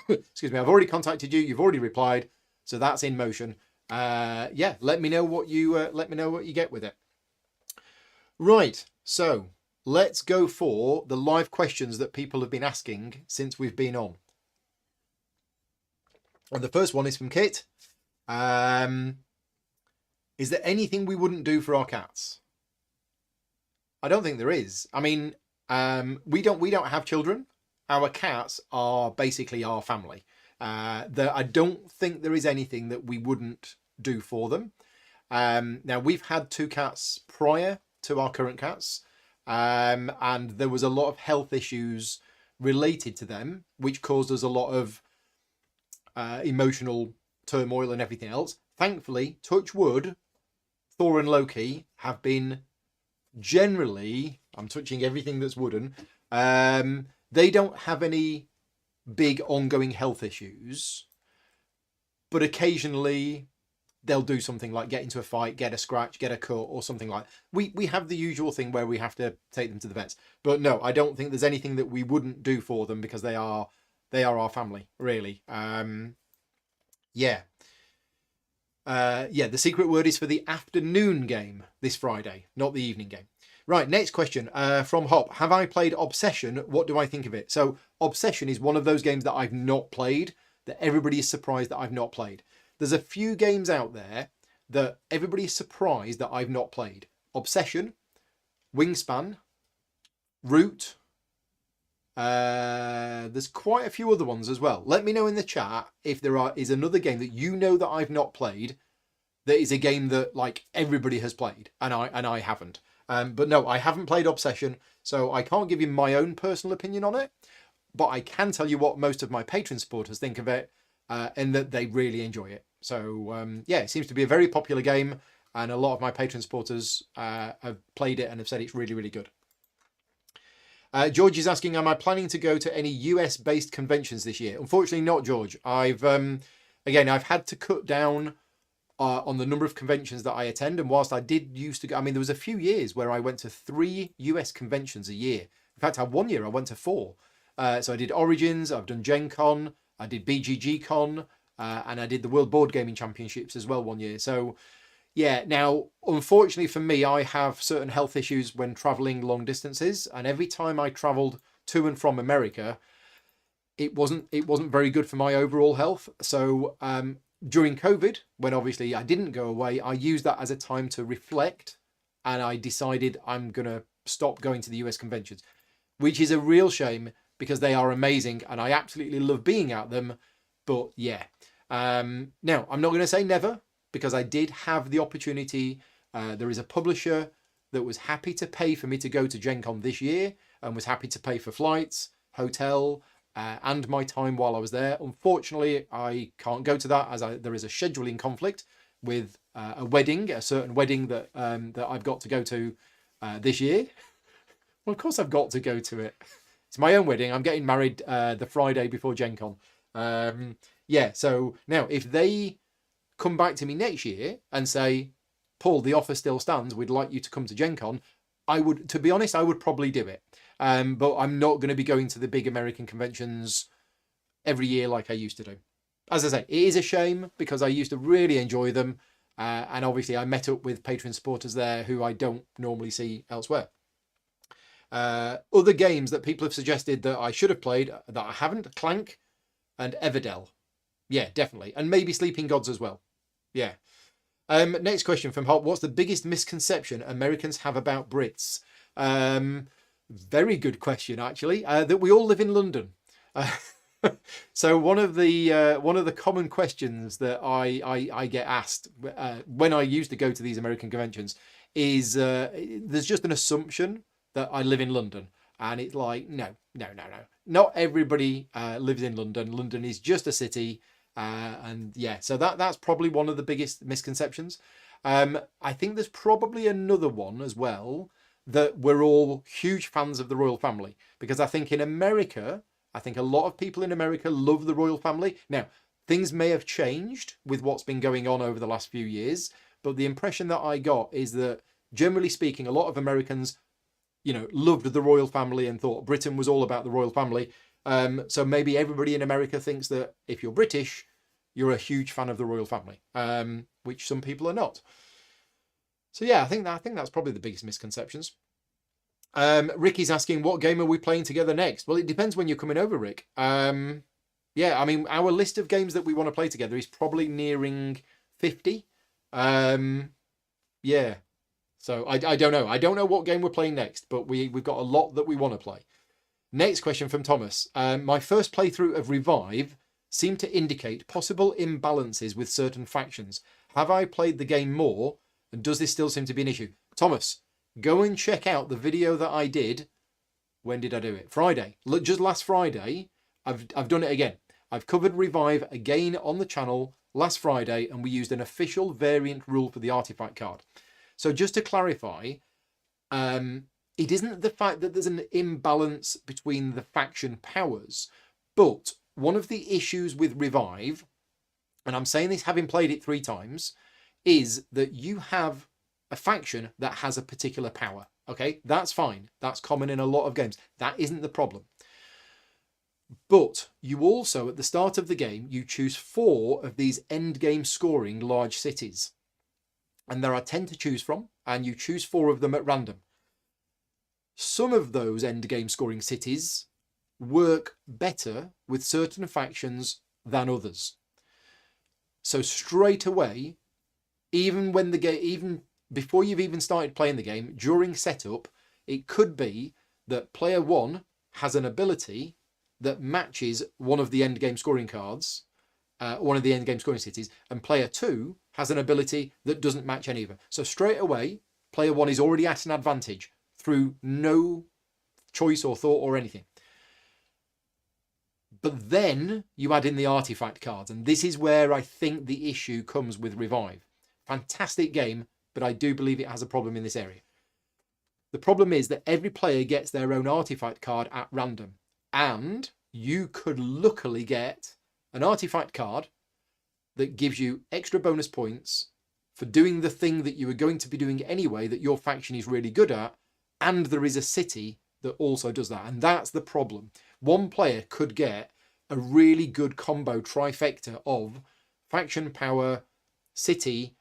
excuse me, I've already contacted you. You've already replied. So that's in motion. Yeah, let me know what you get with it. Right. So let's go for the live questions that people have been asking since we've been on. And the first one is from Kit. Is there anything we wouldn't do for our cats? I don't think there is. I mean, we don't have children. Our cats are basically our family. I don't think there is anything that we wouldn't do for them. Now, we've had 2 cats prior to our current cats, and there was a lot of health issues related to them, which caused us a lot of emotional turmoil and everything else. Thankfully, touch wood, Thor and Loki have been generally, I'm touching everything that's wooden, they don't have any big ongoing health issues, but occasionally they'll do something like get into a fight, get a scratch, get a cut, or something like that. We have the usual thing where we have to take them to the vets. But no, I don't think there's anything that we wouldn't do for them, because they are our family, really. Yeah. The secret word is for the afternoon game this Friday, not the evening game. Right, next question from Hop. Have I played Obsession? What do I think of it? So Obsession is one of those games that I've not played, that everybody is surprised that I've not played. There's a few games out there that everybody is surprised that I've not played. Obsession, Wingspan, Root. There's quite a few other ones as well. Let me know in the chat if there is another game that you know that I've not played, that is a game that like everybody has played and I haven't. But no, I haven't played Obsession, so I can't give you my own personal opinion on it, but I can tell you what most of my Patreon supporters think of it, and that they really enjoy it. So yeah, it seems to be a very popular game, and a lot of my Patreon supporters have played it and have said it's really, really good. George is asking, am I planning to go to any US-based conventions this year? Unfortunately not, George. I've had to cut down on the number of conventions that I attend, and whilst I did used to go, I mean, there was a few years where I went to 3 US conventions a year. In fact, I had 1 year I went to 4. So I did Origins, I've done Gen Con, I did BGG Con, and I did the World Board Gaming Championships as well 1 year. So yeah, now, unfortunately for me, I have certain health issues when traveling long distances, and every time I traveled to and from America, it wasn't very good for my overall health. So during COVID, when obviously I didn't go away, I used that as a time to reflect, and I decided I'm going to stop going to the US conventions, which is a real shame because they are amazing and I absolutely love being at them. But yeah, now I'm not going to say never, because I did have the opportunity. There is a publisher that was happy to pay for me to go to Gen Con this year and was happy to pay for flights, hotel, and my time while I was there. Unfortunately, I can't go to that as there is a scheduling conflict with a wedding, a certain wedding that I've got to go to this year. Well, of course I've got to go to it. It's my own wedding. I'm getting married the Friday before Gen Con. Yeah, so now if they come back to me next year and say, Paul, the offer still stands, we'd like you to come to Gen Con, to be honest, I would probably do it. But I'm not going to be going to the big American conventions every year like I used to do. As I say, it is a shame because I used to really enjoy them. And obviously I met up with Patreon supporters there who I don't normally see elsewhere. Other games that people have suggested that I should have played that I haven't, Clank and Everdell. Yeah, definitely. And maybe Sleeping Gods as well. Yeah. Next question from Hop. What's the biggest misconception Americans have about Brits? Very good question, actually. That we all live in London. So one of the common questions that I get asked when I used to go to these American conventions is there's just an assumption that I live in London. And it's like, no. Not everybody lives in London. London is just a city. And yeah, so that's probably one of the biggest misconceptions. I think there's probably another one as well, that we're all huge fans of the royal family, because I think in America, I think a lot of people in America love the royal family. Now, things may have changed with what's been going on over the last few years, but the impression that I got is that generally speaking, a lot of Americans you know, loved the royal family and thought Britain was all about the royal family. So maybe everybody in America thinks that if you're British, you're a huge fan of the royal family, which some people are not. So yeah, I think that's probably the biggest misconceptions. Ricky's asking, what game are we playing together next? Well, it depends when you're coming over, Rick. Yeah, I mean, our list of games that we want to play together is probably nearing 50. Yeah. So I don't know. I don't know what game we're playing next, but we've got a lot that we want to play. Next question from Thomas. My first playthrough of Revive seemed to indicate possible imbalances with certain factions. Have I played the game more, and does this still seem to be an issue? Thomas, go and check out the video that I did. When did I do it? Friday. Look, just last Friday. I've done it again. I've covered Revive again on the channel last Friday, and we used an official variant rule for the artifact card. So just to clarify, it isn't the fact that there's an imbalance between the faction powers, but one of the issues with Revive, and I'm saying this having played it 3 times, is that you have a faction that has a particular power. Okay, that's fine. That's common in a lot of games. That isn't the problem. But you also, at the start of the game, you choose 4 of these end game scoring large cities. And there are 10 to choose from, and you choose 4 of them at random. Some of those end game scoring cities work better with certain factions than others. So straight away, even before you've even started playing the game, during setup, it could be that player 1 has an ability that matches one of the end game scoring cards, one of the end game scoring cities, and player 2 has an ability that doesn't match any of them. So straight away, player 1 is already at an advantage through no choice or thought or anything. But then you add in the artifact cards, and this is where I think the issue comes with Revive. Fantastic game, but I do believe it has a problem in this area. The problem is that every player gets their own artifact card at random, and you could luckily get an artifact card that gives you extra bonus points for doing the thing that you were going to be doing anyway that your faction is really good at, and there is a city that also does that. And that's the problem. One player could get a really good combo trifecta of faction power, city,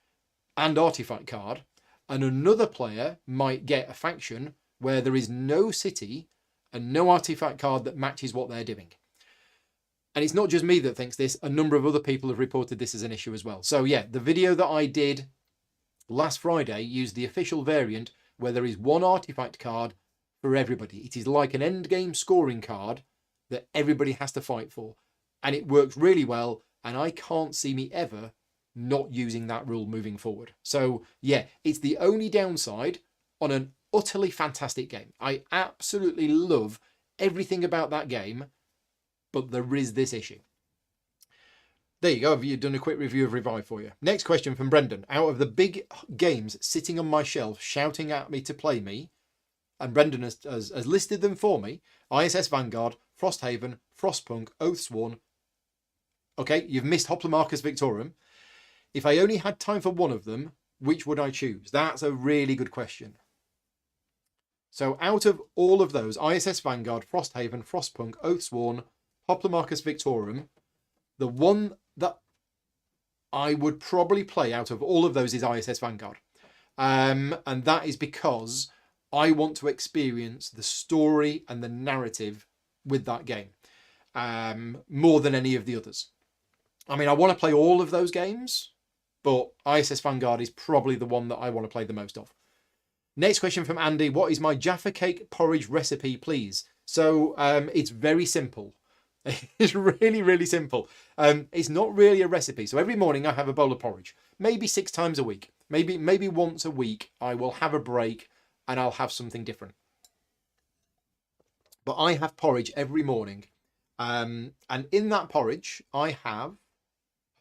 and artifact card, and another player might get a faction where there is no city and no artifact card that matches what they're doing. And it's not just me that thinks this. A number of other people have reported this as an issue as well. So yeah, the video that I did last Friday used the official variant where there is one artifact card for everybody. It is like an end game scoring card that everybody has to fight for. And it works really well. And I can't see me ever not using that rule moving forward. So yeah, it's the only downside on an utterly fantastic game. I absolutely love everything about that game, but there is this issue. There you go. Have you done a quick review of Revive for you? Next question from Brendan. Out of the big games sitting on my shelf shouting at me to play me, and Brendan has listed them for me: ISS Vanguard, Frosthaven, Frostpunk, Oathsworn. Okay, you've missed Hoplimarchus Victorum. If I only had time for one of them, which would I choose? That's a really good question. So out of all of those, ISS Vanguard, Frosthaven, Frostpunk, Oathsworn, Hoplimarchus Victorum, the one that I would probably play out of all of those is ISS Vanguard. And that is because I want to experience the story and the narrative with that game more than any of the others. I mean, I want to play all of those games, but ISS Vanguard is probably the one that I want to play the most of. Next question from Andy. What is my Jaffa cake porridge recipe, please? So it's very simple. It's really, really simple. It's not really a recipe. So every morning I have a bowl of porridge, maybe 6 times a week. Maybe once a week I will have a break and I'll have something different. But I have porridge every morning. And in that porridge, I have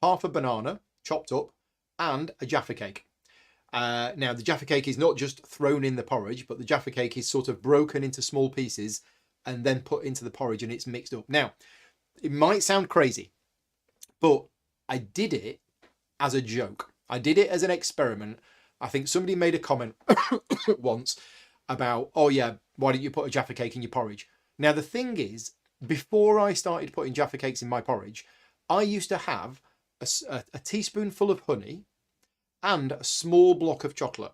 half a banana chopped up and a Jaffa cake. Now, the Jaffa cake is not just thrown in the porridge, but the Jaffa cake is sort of broken into small pieces and then put into the porridge and it's mixed up. Now, it might sound crazy, but I did it as a joke. I did it as an experiment. I think somebody made a comment once about, oh yeah, why don't you put a Jaffa cake in your porridge? Now, the thing is, before I started putting Jaffa cakes in my porridge, I used to have a teaspoonful of honey and a small block of chocolate.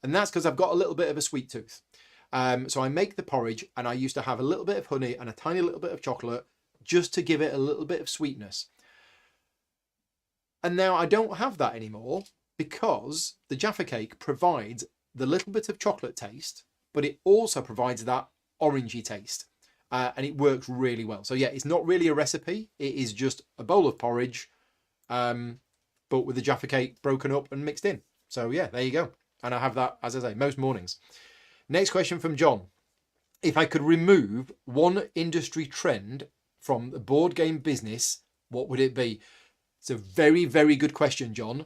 And that's because I've got a little bit of a sweet tooth. So I make the porridge and I used to have a little bit of honey and a tiny little bit of chocolate just to give it a little bit of sweetness. And now I don't have that anymore because the Jaffa cake provides the little bit of chocolate taste, but it also provides that orangey taste. And it works really well. So yeah, it's not really a recipe. It is just a bowl of porridge, but with the Jaffa cake broken up and mixed in. So yeah, there you go. And I have that, as I say, most mornings. Next question from John. If I could remove one industry trend from the board game business, what would it be? It's a very, very good question, John.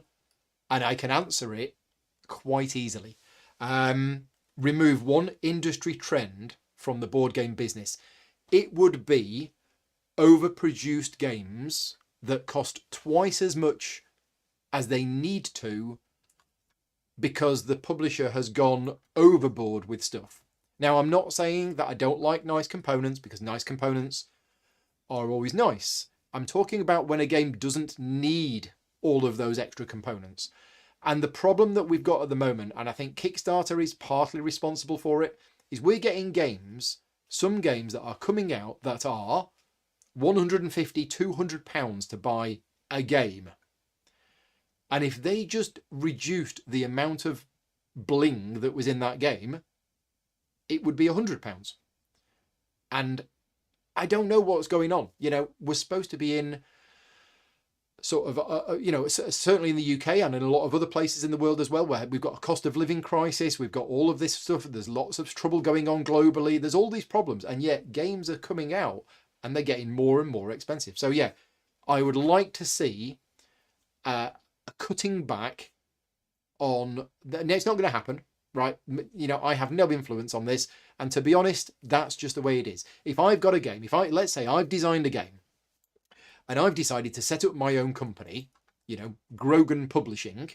And I can answer it quite easily. Remove one industry trend from the board game business. It would be overproduced games that cost twice as much as they need to because the publisher has gone overboard with stuff. Now, I'm not saying that I don't like nice components, because nice components are always nice. I'm talking about when a game doesn't need all of those extra components. And the problem that we've got at the moment, and I think Kickstarter is partly responsible for it, is we're getting games, some games that are coming out that are £150, £200 to buy a game. And if they just reduced the amount of bling that was in that game, it would be £100. And I don't know what's going on. You know, we're supposed to be in sort of, you know, certainly in the UK and in a lot of other places in the world as well, where we've got a cost of living crisis, we've got all of this stuff, there's lots of trouble going on globally, there's all these problems, and yet games are coming out and they're getting more and more expensive. So yeah, I would like to see a cutting back on, it's not going to happen, right? You know, I have no influence on this, and to be honest, that's just the way it is. If I've got a game, let's say I've designed a game, and I've decided to set up my own company, you know, Grogan Publishing,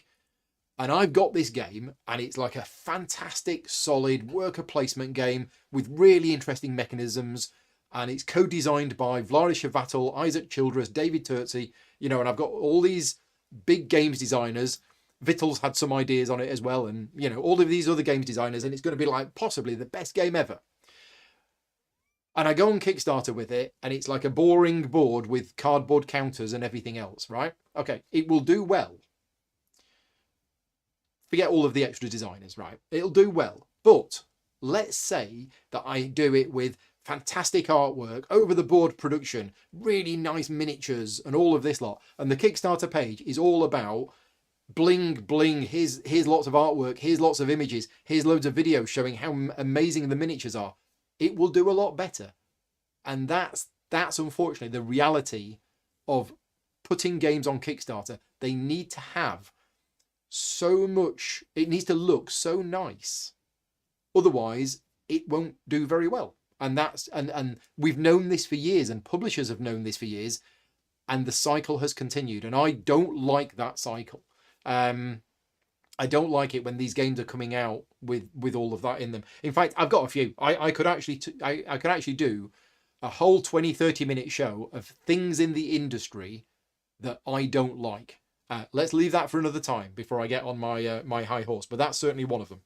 and I've got this game, and it's like a fantastic, solid worker placement game with really interesting mechanisms, and it's co-designed by Vlaada Chvátil, Isaac Childress, David Turtsey, you know, and I've got all these big games designers. Vittel's had some ideas on it as well, and, you know, all of these other games designers, and it's going to be like possibly the best game ever. And I go on Kickstarter with it, and it's like a boring board with cardboard counters and everything else, right? Okay, it will do well. Forget all of the extra designers, right? It'll do well. But let's say that I do it with fantastic artwork, over-the-board production, really nice miniatures, and all of this lot. And the Kickstarter page is all about bling, bling, here's lots of artwork, here's lots of images, here's loads of videos showing how amazing the miniatures are. It will do a lot better. And that's unfortunately the reality of putting games on Kickstarter. They need to have so much, it needs to look so nice. Otherwise, it won't do very well. And we've known this for years, and publishers have known this for years, and the cycle has continued. And I don't like that cycle. I don't like it when these games are coming out with all of that in them. In fact, I've got a few. I could actually do a whole 20-30 minute show of things in the industry that I don't like. Let's leave that for another time before I get on my my high horse, but that's certainly one of them.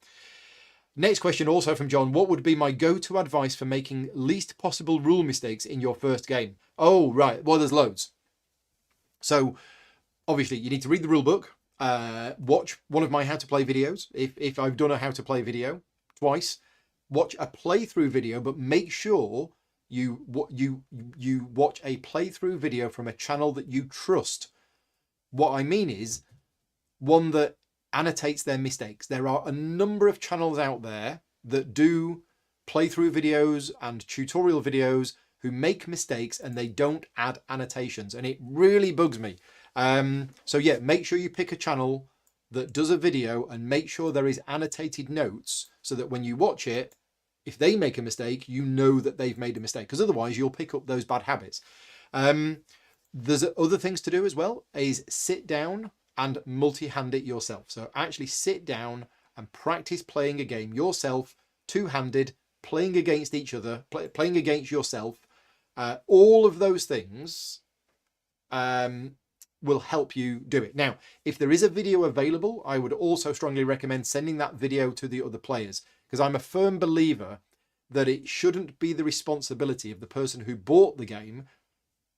Next question, also from John. What would be my go-to advice for making least possible rule mistakes in your first game? Oh, right. Well, there's loads. So obviously you need to read the rule book. Watch one of my how to play videos. If I've done a how to play video twice, watch a playthrough video, but make sure you watch a playthrough video from a channel that you trust. What I mean is one that annotates their mistakes. There are a number of channels out there that do playthrough videos and tutorial videos who make mistakes and they don't add annotations, and it really bugs me. So yeah, make sure you pick a channel that does a video and make sure there is annotated notes so that when you watch it, if they make a mistake, you know that they've made a mistake, because otherwise you'll pick up those bad habits. There's other things to do as well, is sit down and multi-hand it yourself. So actually sit down and practice playing a game yourself two-handed, playing against each other, playing against yourself. All of those things will help you do it. Now, if there is a video available, I would also strongly recommend sending that video to the other players, because I'm a firm believer that it shouldn't be the responsibility of the person who bought the game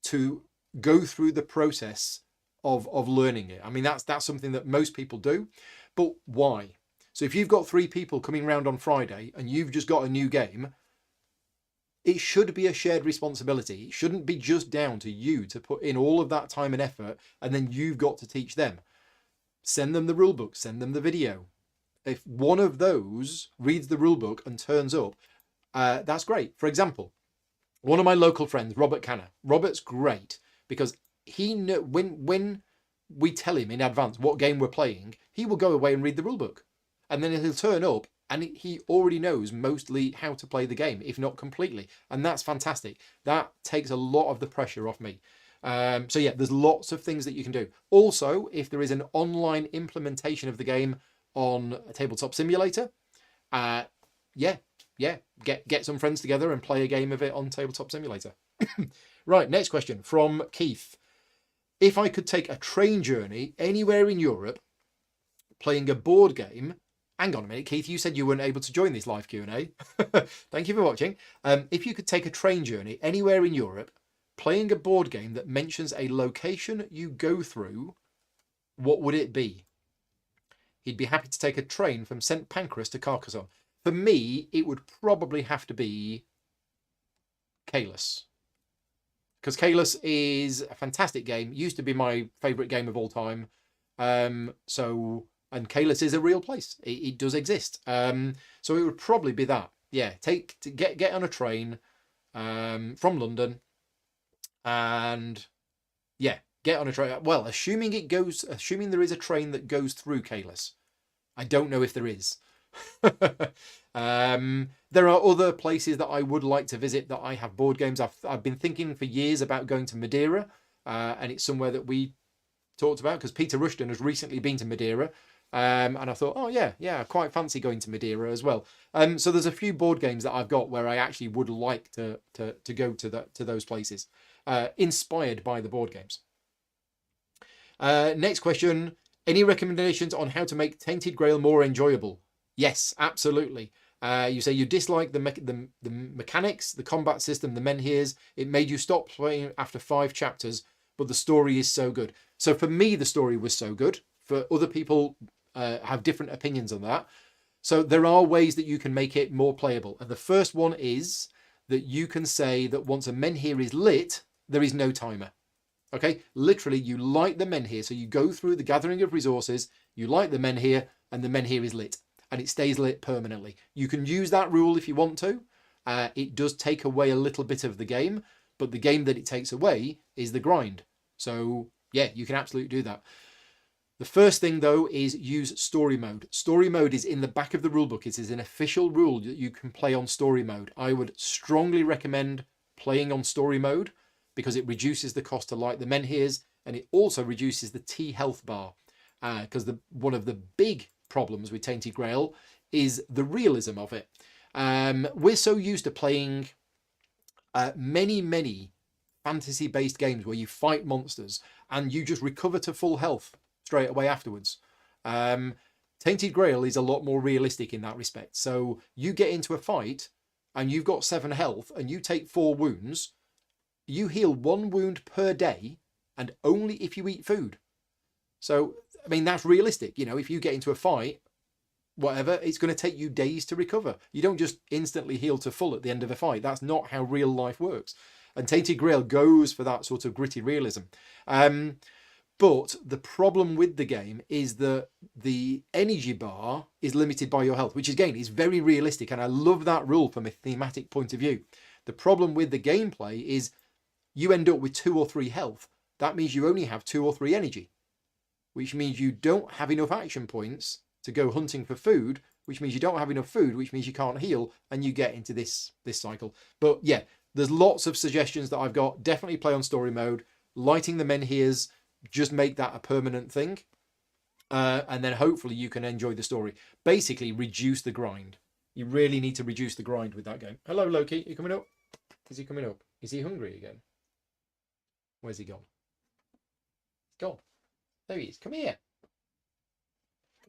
to go through the process of learning it. I mean, that's something that most people do, but why? So if you've got 3 people coming round on Friday and you've just got a new game, it should be a shared responsibility. It shouldn't be just down to you to put in all of that time and effort, and then you've got to teach them. Send them the rule book, send them the video. If one of those reads the rule book and turns up, that's great. For example, one of my local friends, Robert Canner. Robert's great because he when we tell him in advance what game we're playing, he will go away and read the rule book, and then he'll turn up and he already knows mostly how to play the game, if not completely, and that's fantastic. That takes a lot of the pressure off me. So yeah, there's lots of things that you can do. Also, if there is an online implementation of the game on a tabletop simulator, get some friends together and play a game of it on tabletop simulator. Right, next question from Keith. If I could take a train journey anywhere in Europe playing a board game. Hang on a minute, Keith, you said you weren't able to join this live Q&A. Thank you for watching. If you could take a train journey anywhere in Europe playing a board game that mentions a location you go through, what would it be? He'd be happy to take a train from St. Pancras to Carcassonne. For me, it would probably have to be Caelus. Because Caelus is a fantastic game. Used to be my favourite game of all time. And Caelus is a real place. It does exist. So it would probably be that. Yeah, get on a train from London, and yeah, get on a train. Well, assuming there is a train that goes through Caelus. I don't know if there is. There are other places that I would like to visit that I have board games. I've been thinking for years about going to Madeira, and it's somewhere that we talked about because Peter Rushton has recently been to Madeira, and I thought, oh yeah, I quite fancy going to Madeira as well. So there's a few board games that I've got where I actually would like to go to those places, inspired by the board games. Next question. Any recommendations on how to make Tainted Grail more enjoyable? Yes, absolutely. You say you dislike the mechanics, the combat system, the menhirs. It made you stop playing after 5 chapters, but the story is so good. So for me, the story was so good. For other people, have different opinions on that. So there are ways that you can make it more playable. And the first one is that you can say that once a menhir is lit, there is no timer. Okay, literally you light the menhir. So you go through the gathering of resources, you light the menhir, and the menhir is lit. And it stays lit permanently. You can use that rule if you want to. It does take away a little bit of the game, but the game that it takes away is the grind. So yeah, you can absolutely do that. The first thing though is use story mode. Story mode is in the back of the rulebook. It is an official rule that you can play on story mode. I would strongly recommend playing on story mode because it reduces the cost to light the menhirs, and it also reduces the T health bar. Because one of the big problems with Tainted Grail is the realism of it. We're so used to playing many fantasy-based games where you fight monsters and you just recover to full health straight away afterwards. Tainted Grail is a lot more realistic in that respect. So you get into a fight and you've got 7 health and you take 4 wounds, you heal 1 wound per day and only if you eat food. So, I mean, that's realistic. You know, if you get into a fight, whatever, it's going to take you days to recover. You don't just instantly heal to full at the end of a fight. That's not how real life works. And Tainted Grail goes for that sort of gritty realism. But the problem with the game is that the energy bar is limited by your health, which again is very realistic. And I love that rule from a thematic point of view. The problem with the gameplay is you end up with 2 or 3 health. That means you only have 2 or 3 energy, which means you don't have enough action points to go hunting for food, which means you don't have enough food, which means you can't heal, and you get into this cycle. But yeah, there's lots of suggestions that I've got. Definitely play on story mode. Lighting the menhirs, just make that a permanent thing. And then hopefully you can enjoy the story. Basically, reduce the grind. You really need to reduce the grind with that game. Hello, Loki. Are you coming up? Is he coming up? Is he hungry again? Where's he gone? He's gone. There he is. Come here.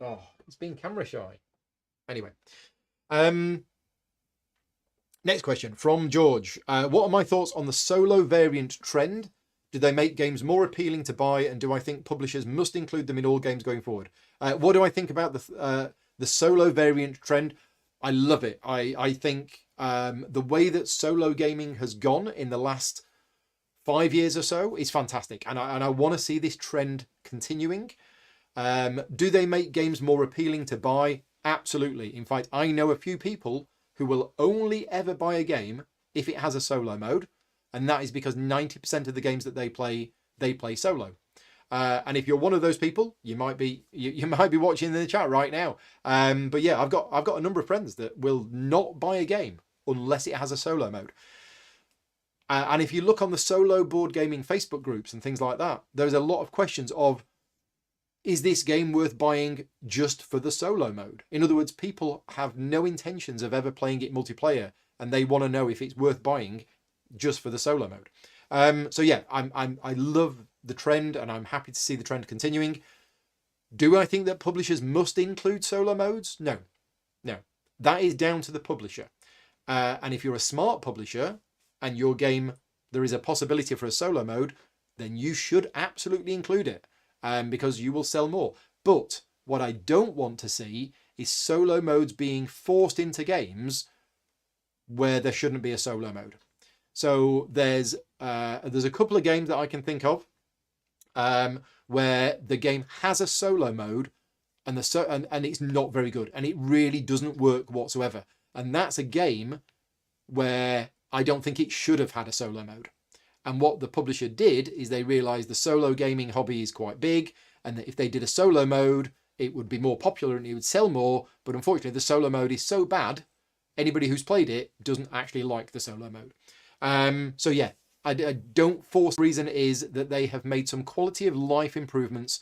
Oh, he's being camera shy. Anyway. Next question from George. What are my thoughts on the solo variant trend? Do they make games more appealing to buy? And do I think publishers must include them in all games going forward? What do I think about the solo variant trend? I love it. I think the way that solo gaming has gone in the last 5 years or so is fantastic. And I want to see this trend continuing. Do they make games more appealing to buy? Absolutely. In fact, I know a few people who will only ever buy a game if it has a solo mode. And that is because 90% of the games that they play solo. And if you're one of those people, you might be watching in the chat right now. But yeah, I've got a number of friends that will not buy a game unless it has a solo mode. And if you look on the solo board gaming Facebook groups and things like that, there's a lot of questions of, is this game worth buying just for the solo mode? In other words, people have no intentions of ever playing it multiplayer, and they want to know if it's worth buying just for the solo mode. So yeah, I love the trend, and I'm happy to see the trend continuing. Do I think that publishers must include solo modes? No. That is down to the publisher. And if you're a smart publisher and your game, there is a possibility for a solo mode, then you should absolutely include it. Because you will sell more. But what I don't want to see is solo modes being forced into games where there shouldn't be a solo mode. So there's a couple of games that I can think of where the game has a solo mode and it's not very good, and it really doesn't work whatsoever. And that's a game where I don't think it should have had a solo mode. And what the publisher did is they realized the solo gaming hobby is quite big, and that if they did a solo mode, it would be more popular and it would sell more. But unfortunately, the solo mode is so bad, anybody who's played it doesn't actually like the solo mode. So yeah, I don't force. The reason is that they have made some quality of life improvements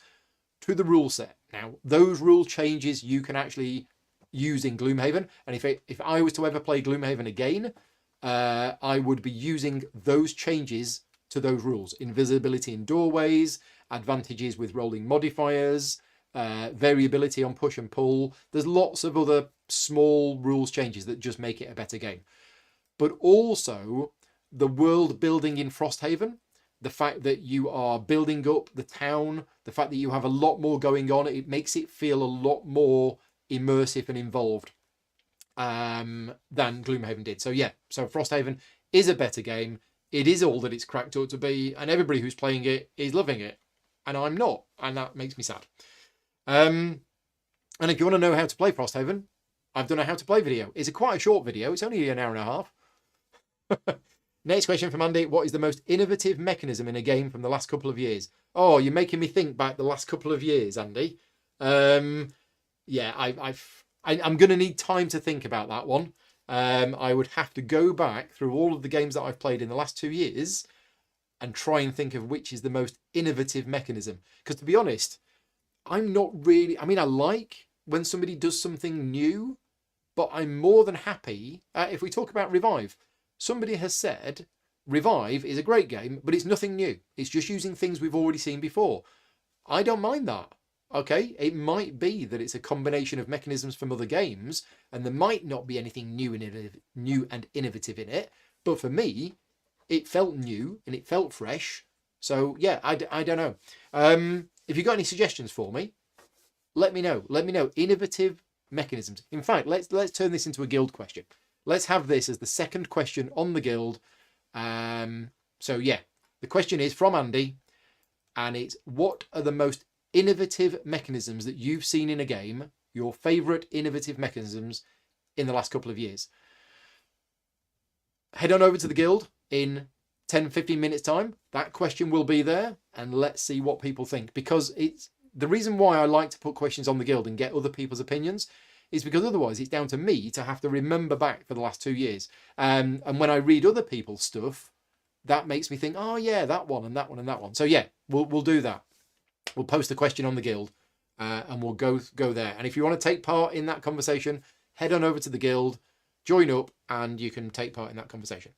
to the rule set. Now, those rule changes you can actually use in Gloomhaven. And if I was to ever play Gloomhaven again, I would be using those changes to those rules. Invisibility in doorways, advantages with rolling modifiers, variability on push and pull. There's lots of other small rules changes that just make it a better game. But also the world building in Frosthaven, the fact that you are building up the town, the fact that you have a lot more going on, it makes it feel a lot more immersive and involved than Gloomhaven did. So yeah, so Frosthaven is a better game. It is all that it's cracked up to be, and everybody who's playing it is loving it, and I'm not, and that makes me sad. And if you want to know how to play Frosthaven, I've done a how to play video. It's quite a short video. It's only an hour and a half. Next question from Andy. What is the most innovative mechanism in a game from the last couple of years? Oh, you're making me think back the last couple of years, Andy. Yeah, I'm going to need time to think about that one. I would have to go back through all of the games that I've played in the last 2 years and try and think of which is the most innovative mechanism. Because to be honest, I'm not really... I mean, I like when somebody does something new, but I'm more than happy... if we talk about Revive, somebody has said Revive is a great game, but it's nothing new. It's just using things we've already seen before. I don't mind that. Okay, it might be that it's a combination of mechanisms from other games, and there might not be anything new and innovative in it. But for me, it felt new and it felt fresh. So yeah, I don't know. If you've got any suggestions for me, let me know. Let me know. Innovative mechanisms. In fact, let's turn this into a guild question. Let's have this as the second question on the guild. So yeah, the question is from Andy, and it's, what are the most innovative mechanisms that you've seen in a game, your favourite innovative mechanisms in the last couple of years? Head on over to the guild in 10-15 minutes time. That question will be there, and let's see what people think, because it's the reason why I like to put questions on the guild and get other people's opinions is because otherwise it's down to me to have to remember back for the last 2 years. And when I read other people's stuff, that makes me think, oh yeah, that one and that one and that one. So yeah, we'll do that. We'll post the question on the guild and we'll go there. And if you want to take part in that conversation, head on over to the guild, join up, and you can take part in that conversation.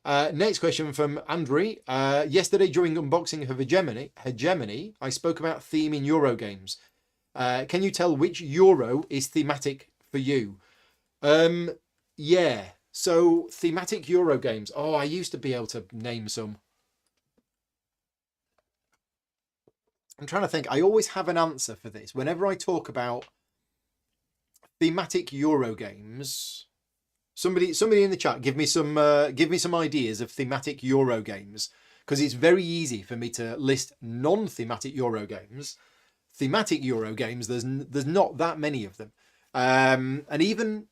Next question from Andrew. Yesterday during unboxing of Hegemony, I spoke about theme in Euro games. Can you tell which Euro is thematic for you? Yeah, so thematic Euro games. Oh, I used to be able to name some. I'm trying to think. I always have an answer for this. Whenever I talk about thematic Euro games, somebody in the chat, give me some ideas of thematic Euro games, because it's very easy for me to list non-thematic Euro games. Thematic Euro games, there's not that many of them, and even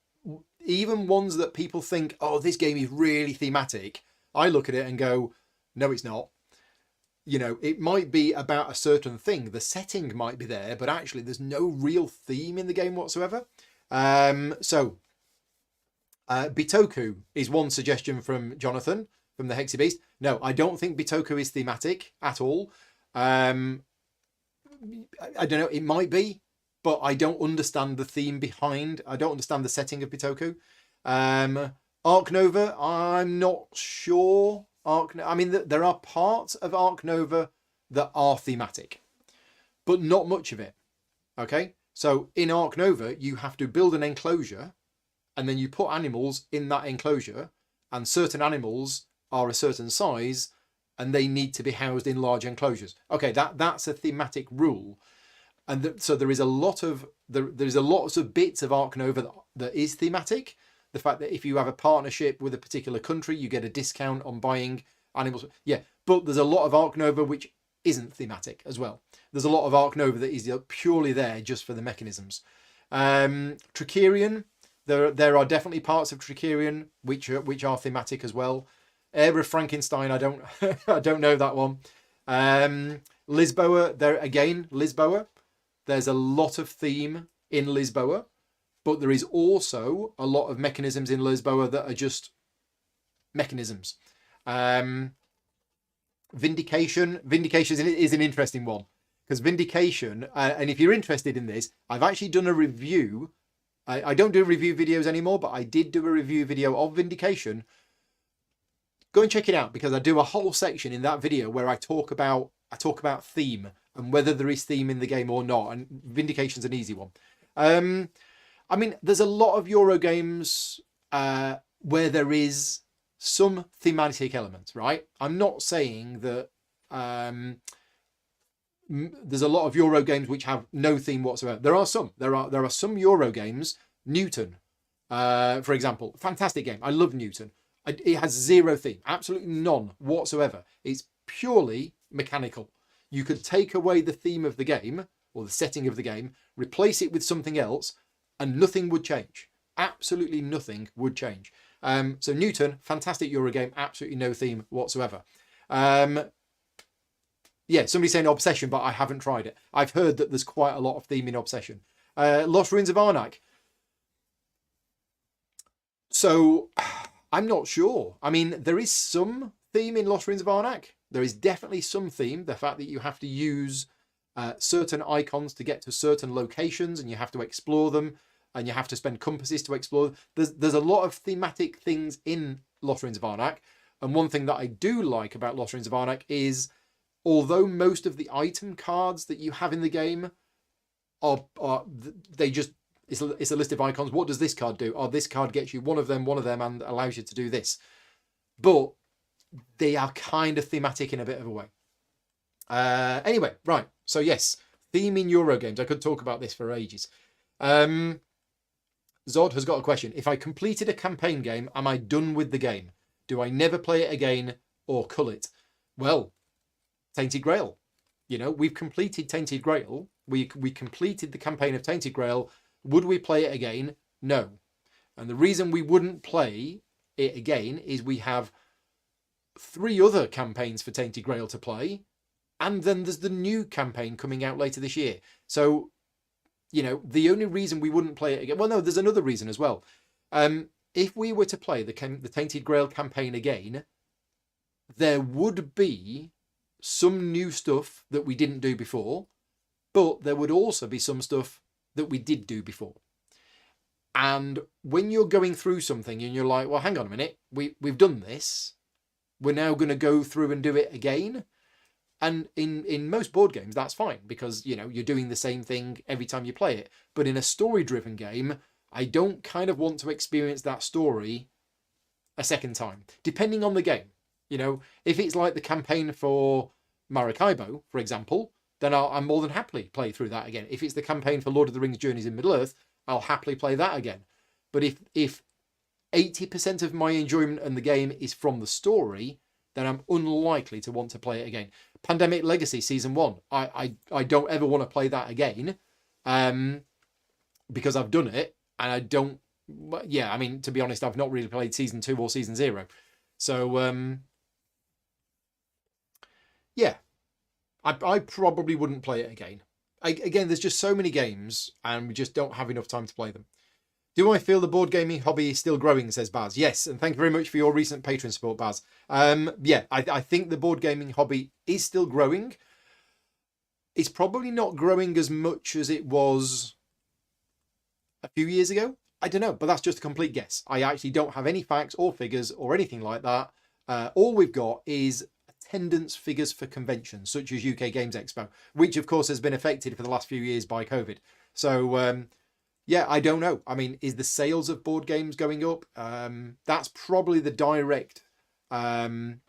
ones that people think, oh, this game is really thematic, I look at it and go, no, it's not. You know, it might be about a certain thing, the setting might be there, but actually there's no real theme in the game whatsoever. So Bitoku is one suggestion from Jonathan from the Hexy Beast. No, I don't think Bitoku is thematic at all. I don't know, it might be, but I don't understand the theme behind. I don't understand the setting of Bitoku. Arc Nova, I'm not sure. I mean, there are parts of Arc Nova that are thematic, but not much of it. Okay, so in Arc Nova, you have to build an enclosure, and then you put animals in that enclosure, and certain animals are a certain size, and they need to be housed in large enclosures. Okay, that's a thematic rule, and so there is a lot of lots of bits of Arc Nova that is thematic. The fact that if you have a partnership with a particular country, you get a discount on buying animals. Yeah, but there's a lot of Arc Nova which isn't thematic as well. There's a lot of Arc Nova that is purely there just for the mechanisms. Trickerion, there are definitely parts of Trickerion which are thematic as well. Heir of Frankenstein, I don't I don't know that one. Lisboa, there again, Lisboa. There's a lot of theme in Lisboa, but there is also a lot of mechanisms in Lisboa that are just mechanisms. Vindication is an interesting one, because Vindication, and if you're interested in this, I've actually done a review. I don't do review videos anymore, but I did do a review video of Vindication. Go and check it out, because I do a whole section in that video where I talk about theme and whether there is theme in the game or not. And Vindication's an easy one. I mean, there's a lot of Euro games where there is some thematic elements, right? I'm not saying that there's a lot of Euro games which have no theme whatsoever. There are some. There are some Euro games. Newton, for example, fantastic game. I love Newton. It has zero theme, absolutely none whatsoever. It's purely mechanical. You could take away the theme of the game or the setting of the game, replace it with something else, and nothing would change. Absolutely nothing would change. So Newton, fantastic Euro game, absolutely no theme whatsoever. Yeah, somebody's saying Obsession, but I haven't tried it. I've heard that there's quite a lot of theme in Obsession. Lost Ruins of Arnak. So I'm not sure. I mean, there is some theme in Lost Ruins of Arnak. There is definitely some theme. The fact that you have to use certain icons to get to certain locations, and you have to explore them, and you have to spend compasses to explore. There's a lot of thematic things in Lost Ruins of Arnak. And one thing that I do like about Lost Ruins of Arnak is, although most of the item cards that you have in the game it's a list of icons. What does this card do? Oh, this card gets you one of them, and allows you to do this. But they are kind of thematic in a bit of a way. Anyway, right. So yes, theme in Euro games. I could talk about this for ages. Zod has got a question. If I completed a campaign game, am I done with the game? Do I never play it again or cull it? Well, Tainted Grail. You know, we've completed Tainted Grail. We completed the campaign of Tainted Grail. Would we play it again? No. And the reason we wouldn't play it again is we have 3 other campaigns for Tainted Grail to play. And then there's the new campaign coming out later this year. So, you know, the only reason we wouldn't play it again... Well, no, there's another reason as well. If we were to play the Tainted Grail campaign again, there would be some new stuff that we didn't do before, but there would also be some stuff that we did do before. And when you're going through something and you're like, well, hang on a minute, we've done this. We're now going to go through and do it again. And in most board games, that's fine because, you know, you're doing the same thing every time you play it. But in a story-driven game, I don't kind of want to experience that story a second time, depending on the game. You know, if it's like the campaign for Maracaibo, for example, then I'll more than happily play through that again. If it's the campaign for Lord of the Rings Journeys in Middle-earth, I'll happily play that again. But if 80% of my enjoyment in the game is from the story, then I'm unlikely to want to play it again. Pandemic Legacy Season 1, I don't ever want to play that again because I've done it, and I don't... Yeah, I mean, to be honest, I've not really played Season 2 or Season 0. So, yeah, I probably wouldn't play it again. Again, there's just so many games, and we just don't have enough time to play them. Do I feel the board gaming hobby is still growing, says Baz? Yes, and thank you very much for your recent Patreon support, Baz. Yeah, I think the board gaming hobby is still growing. It's probably not growing as much as it was a few years ago. I don't know, but that's just a complete guess. I actually don't have any facts or figures or anything like that. All we've got is attendance figures for conventions, such as UK Games Expo, which of course has been affected for the last few years by COVID. So, yeah, I don't know. I mean, is the sales of board games going up? That's probably the direct factor.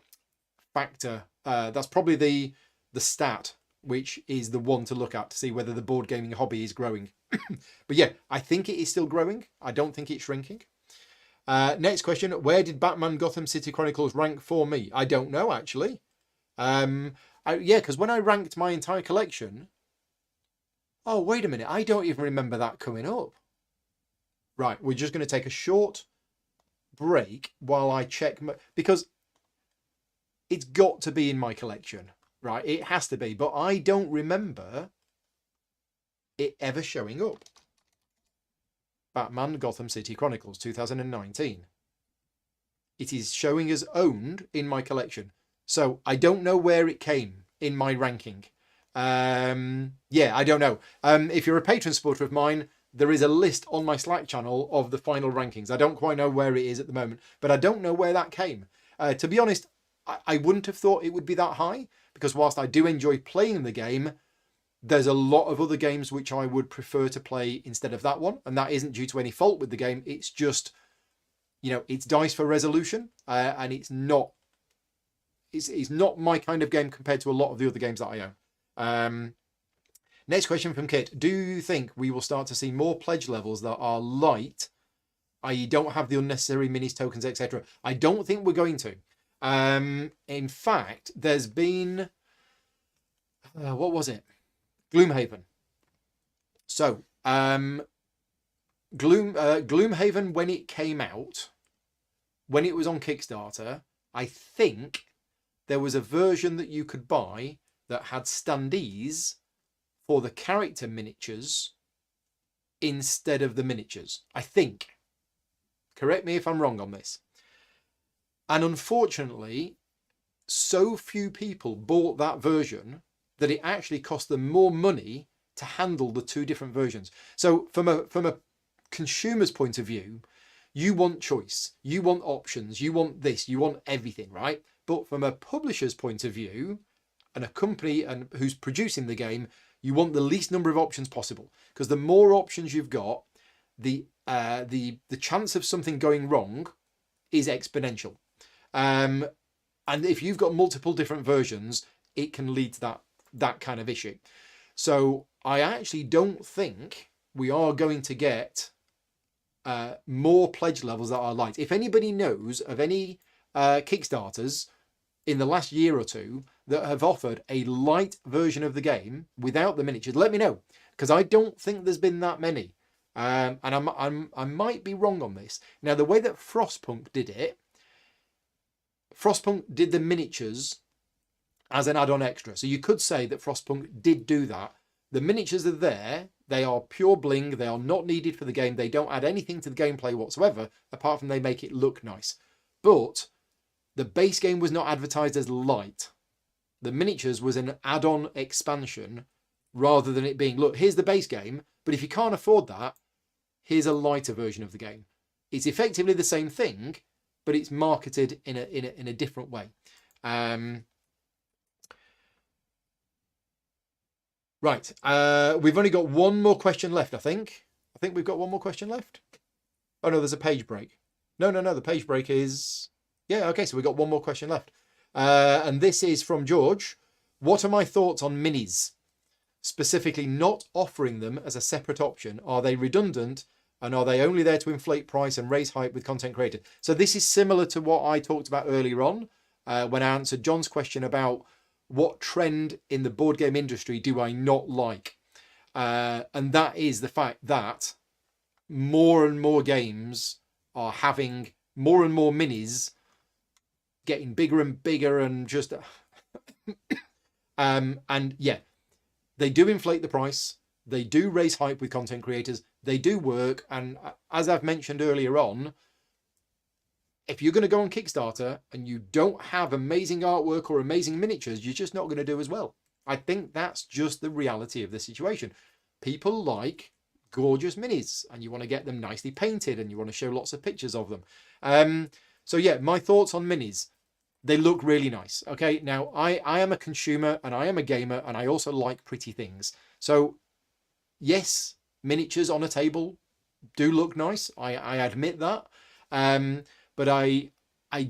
That's probably the stat, which is the one to look at to see whether the board gaming hobby is growing. But yeah, I think it is still growing. I don't think it's shrinking. Next question. Where did Batman Gotham City Chronicles rank for me? I don't know, actually. Yeah, because when I ranked my entire collection... Oh, wait a minute. I don't even remember that coming up. Right, we're just going to take a short break while I check... because it's got to be in my collection, right? It has to be, but I don't remember it ever showing up. Batman Gotham City Chronicles 2019. It is showing as owned in my collection. So I don't know where it came in my ranking. Yeah, I don't know. If you're a patron supporter of mine, there is a list on my Slack channel of the final rankings. I don't quite know where it is at the moment, but I don't know where that came. To be honest, I wouldn't have thought it would be that high, because whilst I do enjoy playing the game, there's a lot of other games which I would prefer to play instead of that one. And that isn't due to any fault with the game. It's just, you know, it's Dice for Resolution, and it's not my kind of game compared to a lot of the other games that I own. Next question from Kit. Do you think we will start to see more pledge levels that are light, i.e. don't have the unnecessary minis, tokens, etc.? I don't think we're going to. In fact, there's been... what was it? Gloomhaven. So, Gloomhaven, when it came out, when it was on Kickstarter, I think there was a version that you could buy that had standees for the character miniatures instead of the miniatures, I think. Correct me if I'm wrong on this. And unfortunately, so few people bought that version that it actually cost them more money to handle the two different versions. So from a consumer's point of view, you want choice, you want options, you want this, you want everything, right? But from a publisher's point of view, and a company and who's producing the game, you want the least number of options possible, because the more options you've got, the chance of something going wrong is exponential. And if you've got multiple different versions, it can lead to that kind of issue. So I actually don't think we are going to get more pledge levels that are light. If anybody knows of any Kickstarters in the last year or two that have offered a light version of the game without the miniatures, let me know, because I don't think there's been that many. And I might be wrong on this. Now, the way that Frostpunk did it, Frostpunk did the miniatures as an add-on extra. So you could say that Frostpunk did do that. The miniatures are there. They are pure bling. They are not needed for the game. They don't add anything to the gameplay whatsoever, apart from they make it look nice. But the base game was not advertised as light. The miniatures was an add-on expansion rather than it being, look, here's the base game, but if you can't afford that, here's a lighter version of the game. It's effectively the same thing, but it's marketed in a different way. Right, we've only got one more question left, I think. I think we've got one more question left. Oh no, there's a page break. No, the page break is... Yeah, okay, so we've got one more question left. And this is from George. What are my thoughts on minis? Specifically not offering them as a separate option. Are they redundant? And are they only there to inflate price and raise hype with content created? So this is similar to what I talked about earlier on when I answered John's question about what trend in the board game industry do I not like? And that is the fact that more and more games are having more and more minis getting bigger and bigger and just... and yeah, they do inflate the price. They do raise hype with content creators. They do work. And as I've mentioned earlier on, if you're going to go on Kickstarter and you don't have amazing artwork or amazing miniatures, you're just not going to do as well. I think that's just the reality of the situation. People like gorgeous minis and you want to get them nicely painted and you want to show lots of pictures of them. So yeah, my thoughts on minis. They look really nice. Okay, now I am a consumer and I am a gamer and I also like pretty things. So yes, miniatures on a table do look nice. I admit that. But I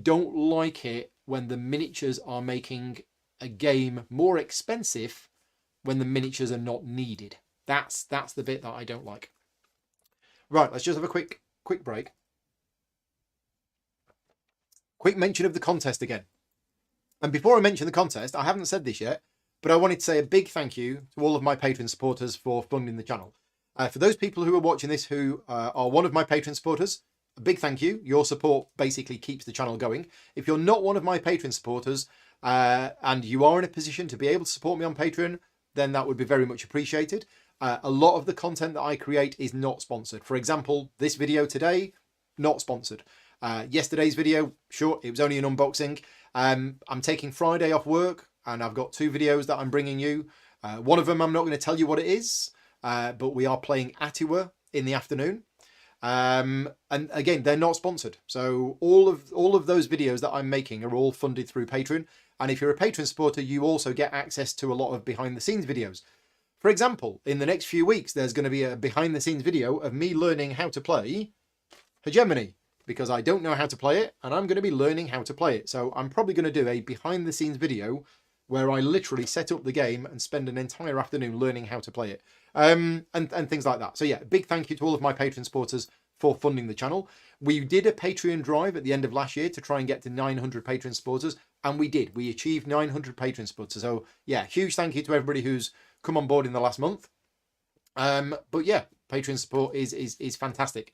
don't like it when the miniatures are making a game more expensive when the miniatures are not needed. That's the bit that I don't like. Right, let's just have a quick break. Quick mention of the contest again. And before I mention the contest, I haven't said this yet, but I wanted to say a big thank you to all of my Patreon supporters for funding the channel. For those people who are watching this who are one of my Patreon supporters, a big thank you. Your support basically keeps the channel going. If you're not one of my Patreon supporters and you are in a position to be able to support me on Patreon, then that would be very much appreciated. A lot of the content that I create is not sponsored. For example, this video today, not sponsored. Yesterday's video, sure, it was only an unboxing. I'm taking Friday off work and I've got 2 videos that I'm bringing you. One of them, I'm not going to tell you what it is, but we are playing Atiwa in the afternoon. And again, they're not sponsored. So all of those videos that I'm making are all funded through Patreon. And if you're a Patreon supporter, you also get access to a lot of behind the scenes videos. For example, in the next few weeks, there's going to be a behind the scenes video of me learning how to play Hegemony, because I don't know how to play it and I'm going to be learning how to play it. So I'm probably going to do a behind the scenes video where I literally set up the game and spend an entire afternoon learning how to play it. And things like that. So yeah, big thank you to all of my Patreon supporters for funding the channel. We did a Patreon drive at the end of last year to try and get to 900 Patreon supporters, and we did. We achieved 900 Patreon supporters. So yeah, huge thank you to everybody who's come on board in the last month. But yeah, Patreon support is fantastic.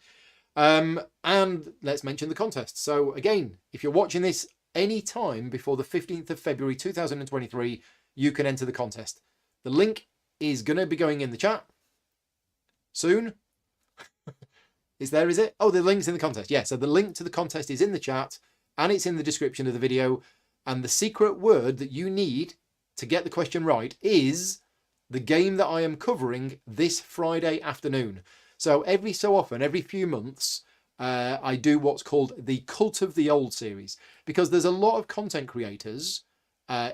And let's mention the contest. So again, if you're watching this any time before the 15th of February 2023, you can enter the contest. The link is going to be going in the chat soon. Is it? Oh, the link's in the contest. Yeah, so the link to the contest is in the chat and it's in the description of the video. And the secret word that you need to get the question right is the game that I am covering this Friday afternoon. So every so often, every few months, I do what's called the Cult of the Old series, because there's a lot of content creators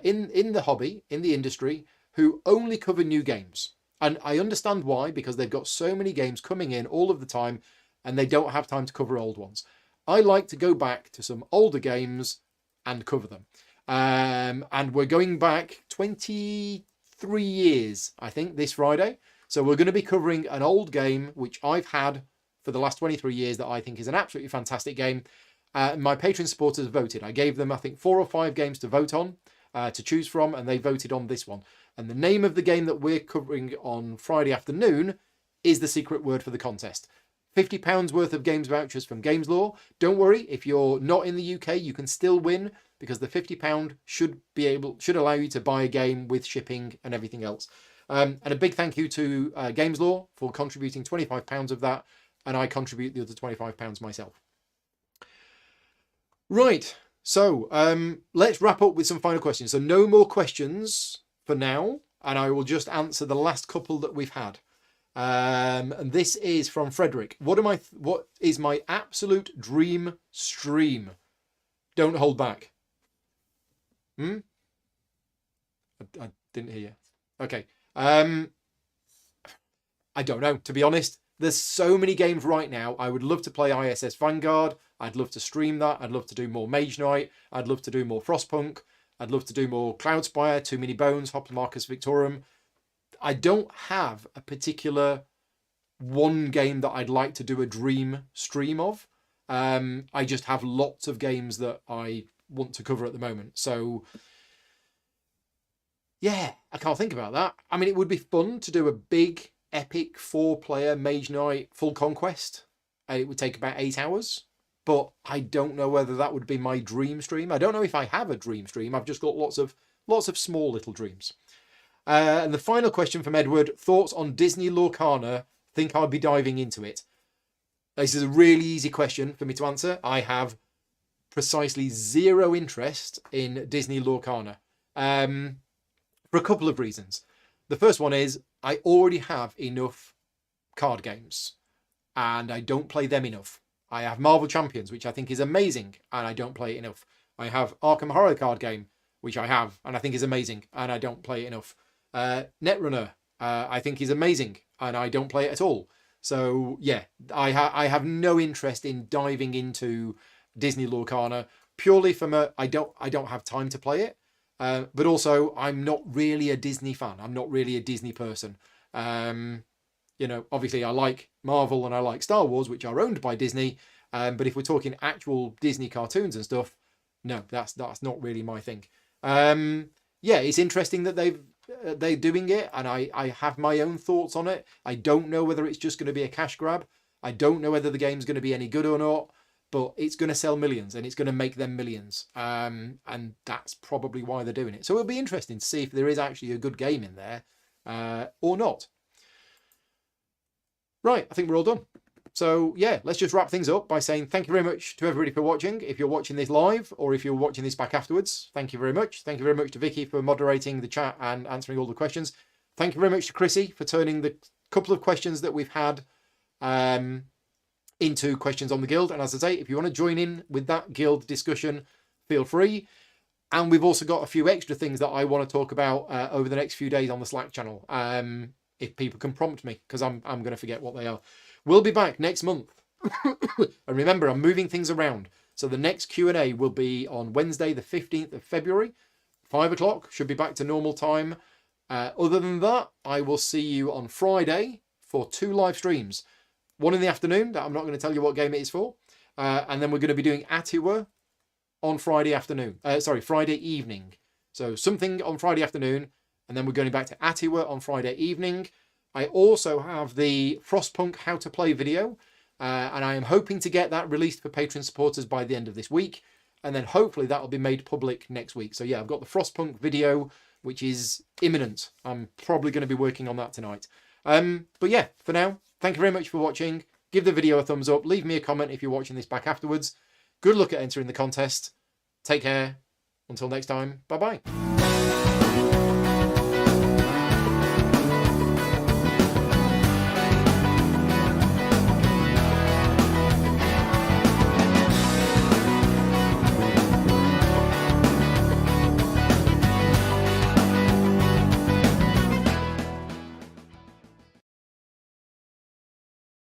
in the hobby, in the industry, who only cover new games. And I understand why, because they've got so many games coming in all of the time and they don't have time to cover old ones. I like to go back to some older games and cover them. And we're going back 23 years, I think, this Friday. So we're going to be covering an old game, which I've had for the last 23 years, that I think is an absolutely fantastic game. My Patreon supporters voted. I gave them, I think, 4 or 5 games to vote on, to choose from, and they voted on this one. And the name of the game that we're covering on Friday afternoon is the secret word for the contest. £50 worth of games vouchers from Games Law. Don't worry, if you're not in the UK, you can still win, because the £50 should allow you to buy a game with shipping and everything else. And a big thank you to Games Law for contributing £25 of that, and I contribute the other £25 myself. Right, so let's wrap up with some final questions. So no more questions for now, and I will just answer the last couple that we've had. And this is from Frederick. What is my absolute dream stream? Don't hold back. I didn't hear you. Okay. I don't know, to be honest. There's so many games right now. I would love to play ISS Vanguard. I'd love to stream that. I'd love to do more Mage Knight. I'd love to do more Frostpunk. I'd love to do more Cloudspire, Too Many Bones, Hoplomachus Victorum. I don't have a particular one game that I'd like to do a dream stream of. I just have lots of games that I want to cover at the moment. So, yeah, I can't think about that. I mean, it would be fun to do a big, epic 4-player Mage Knight full conquest. It would take about 8 hours. But I don't know whether that would be my dream stream. I don't know if I have a dream stream. I've just got lots of small little dreams. And the final question from Edward: thoughts on Disney Lorcana? Think I'd be diving into it. This is a really easy question for me to answer. I have precisely zero interest in Disney Lorcana for a couple of reasons. The first one is I already have enough card games and I don't play them enough. I have Marvel Champions, which I think is amazing, and I don't play it enough. I have Arkham Horror card game, which I have, and I think is amazing, and I don't play it enough. Netrunner, I think is amazing, and I don't play it at all. So yeah, I have no interest in diving into Disney Lorcana purely from I don't have time to play it, but also I'm not really a Disney fan. I'm not really a Disney person. You know, obviously I like Marvel and I like Star Wars, which are owned by Disney. But if we're talking actual Disney cartoons and stuff, no, that's not really my thing. Yeah, it's interesting that they're doing it, and I have my own thoughts on it. I don't know whether it's just going to be a cash grab. I don't know whether the game's going to be any good or not, but it's going to sell millions and it's going to make them millions. And that's probably why they're doing it. So it'll be interesting to see if there is actually a good game in there or not. Right, I think we're all done. So yeah, let's just wrap things up by saying thank you very much to everybody for watching. If you're watching this live or if you're watching this back afterwards, thank you very much. Thank you very much to Vicky for moderating the chat and answering all the questions. Thank you very much to Chrissy for turning the couple of questions that we've had into questions on the guild. And as I say, if you want to join in with that guild discussion, feel free. And we've also got a few extra things that I want to talk about over the next few days on the Slack channel. If people can prompt me, because I'm going to forget what they are. We'll be back next month. And remember, I'm moving things around. So the next Q&A will be on Wednesday, the 15th of February, 5 o'clock. Should be back to normal time. Other than that, I will see you on Friday for 2 live streams. One in the afternoon, that I'm not going to tell you what game it is for. And then we're going to be doing Atiwa on Friday afternoon. Friday evening. So something on Friday afternoon. And then we're going back to Atiwa on Friday evening. I also have the Frostpunk How to Play video. And I am hoping to get that released for Patreon supporters by the end of this week. And then hopefully that will be made public next week. So yeah, I've got the Frostpunk video, which is imminent. I'm probably going to be working on that tonight. But yeah, for now, thank you very much for watching. Give the video a thumbs up. Leave me a comment if you're watching this back afterwards. Good luck at entering the contest. Take care. Until next time, bye-bye.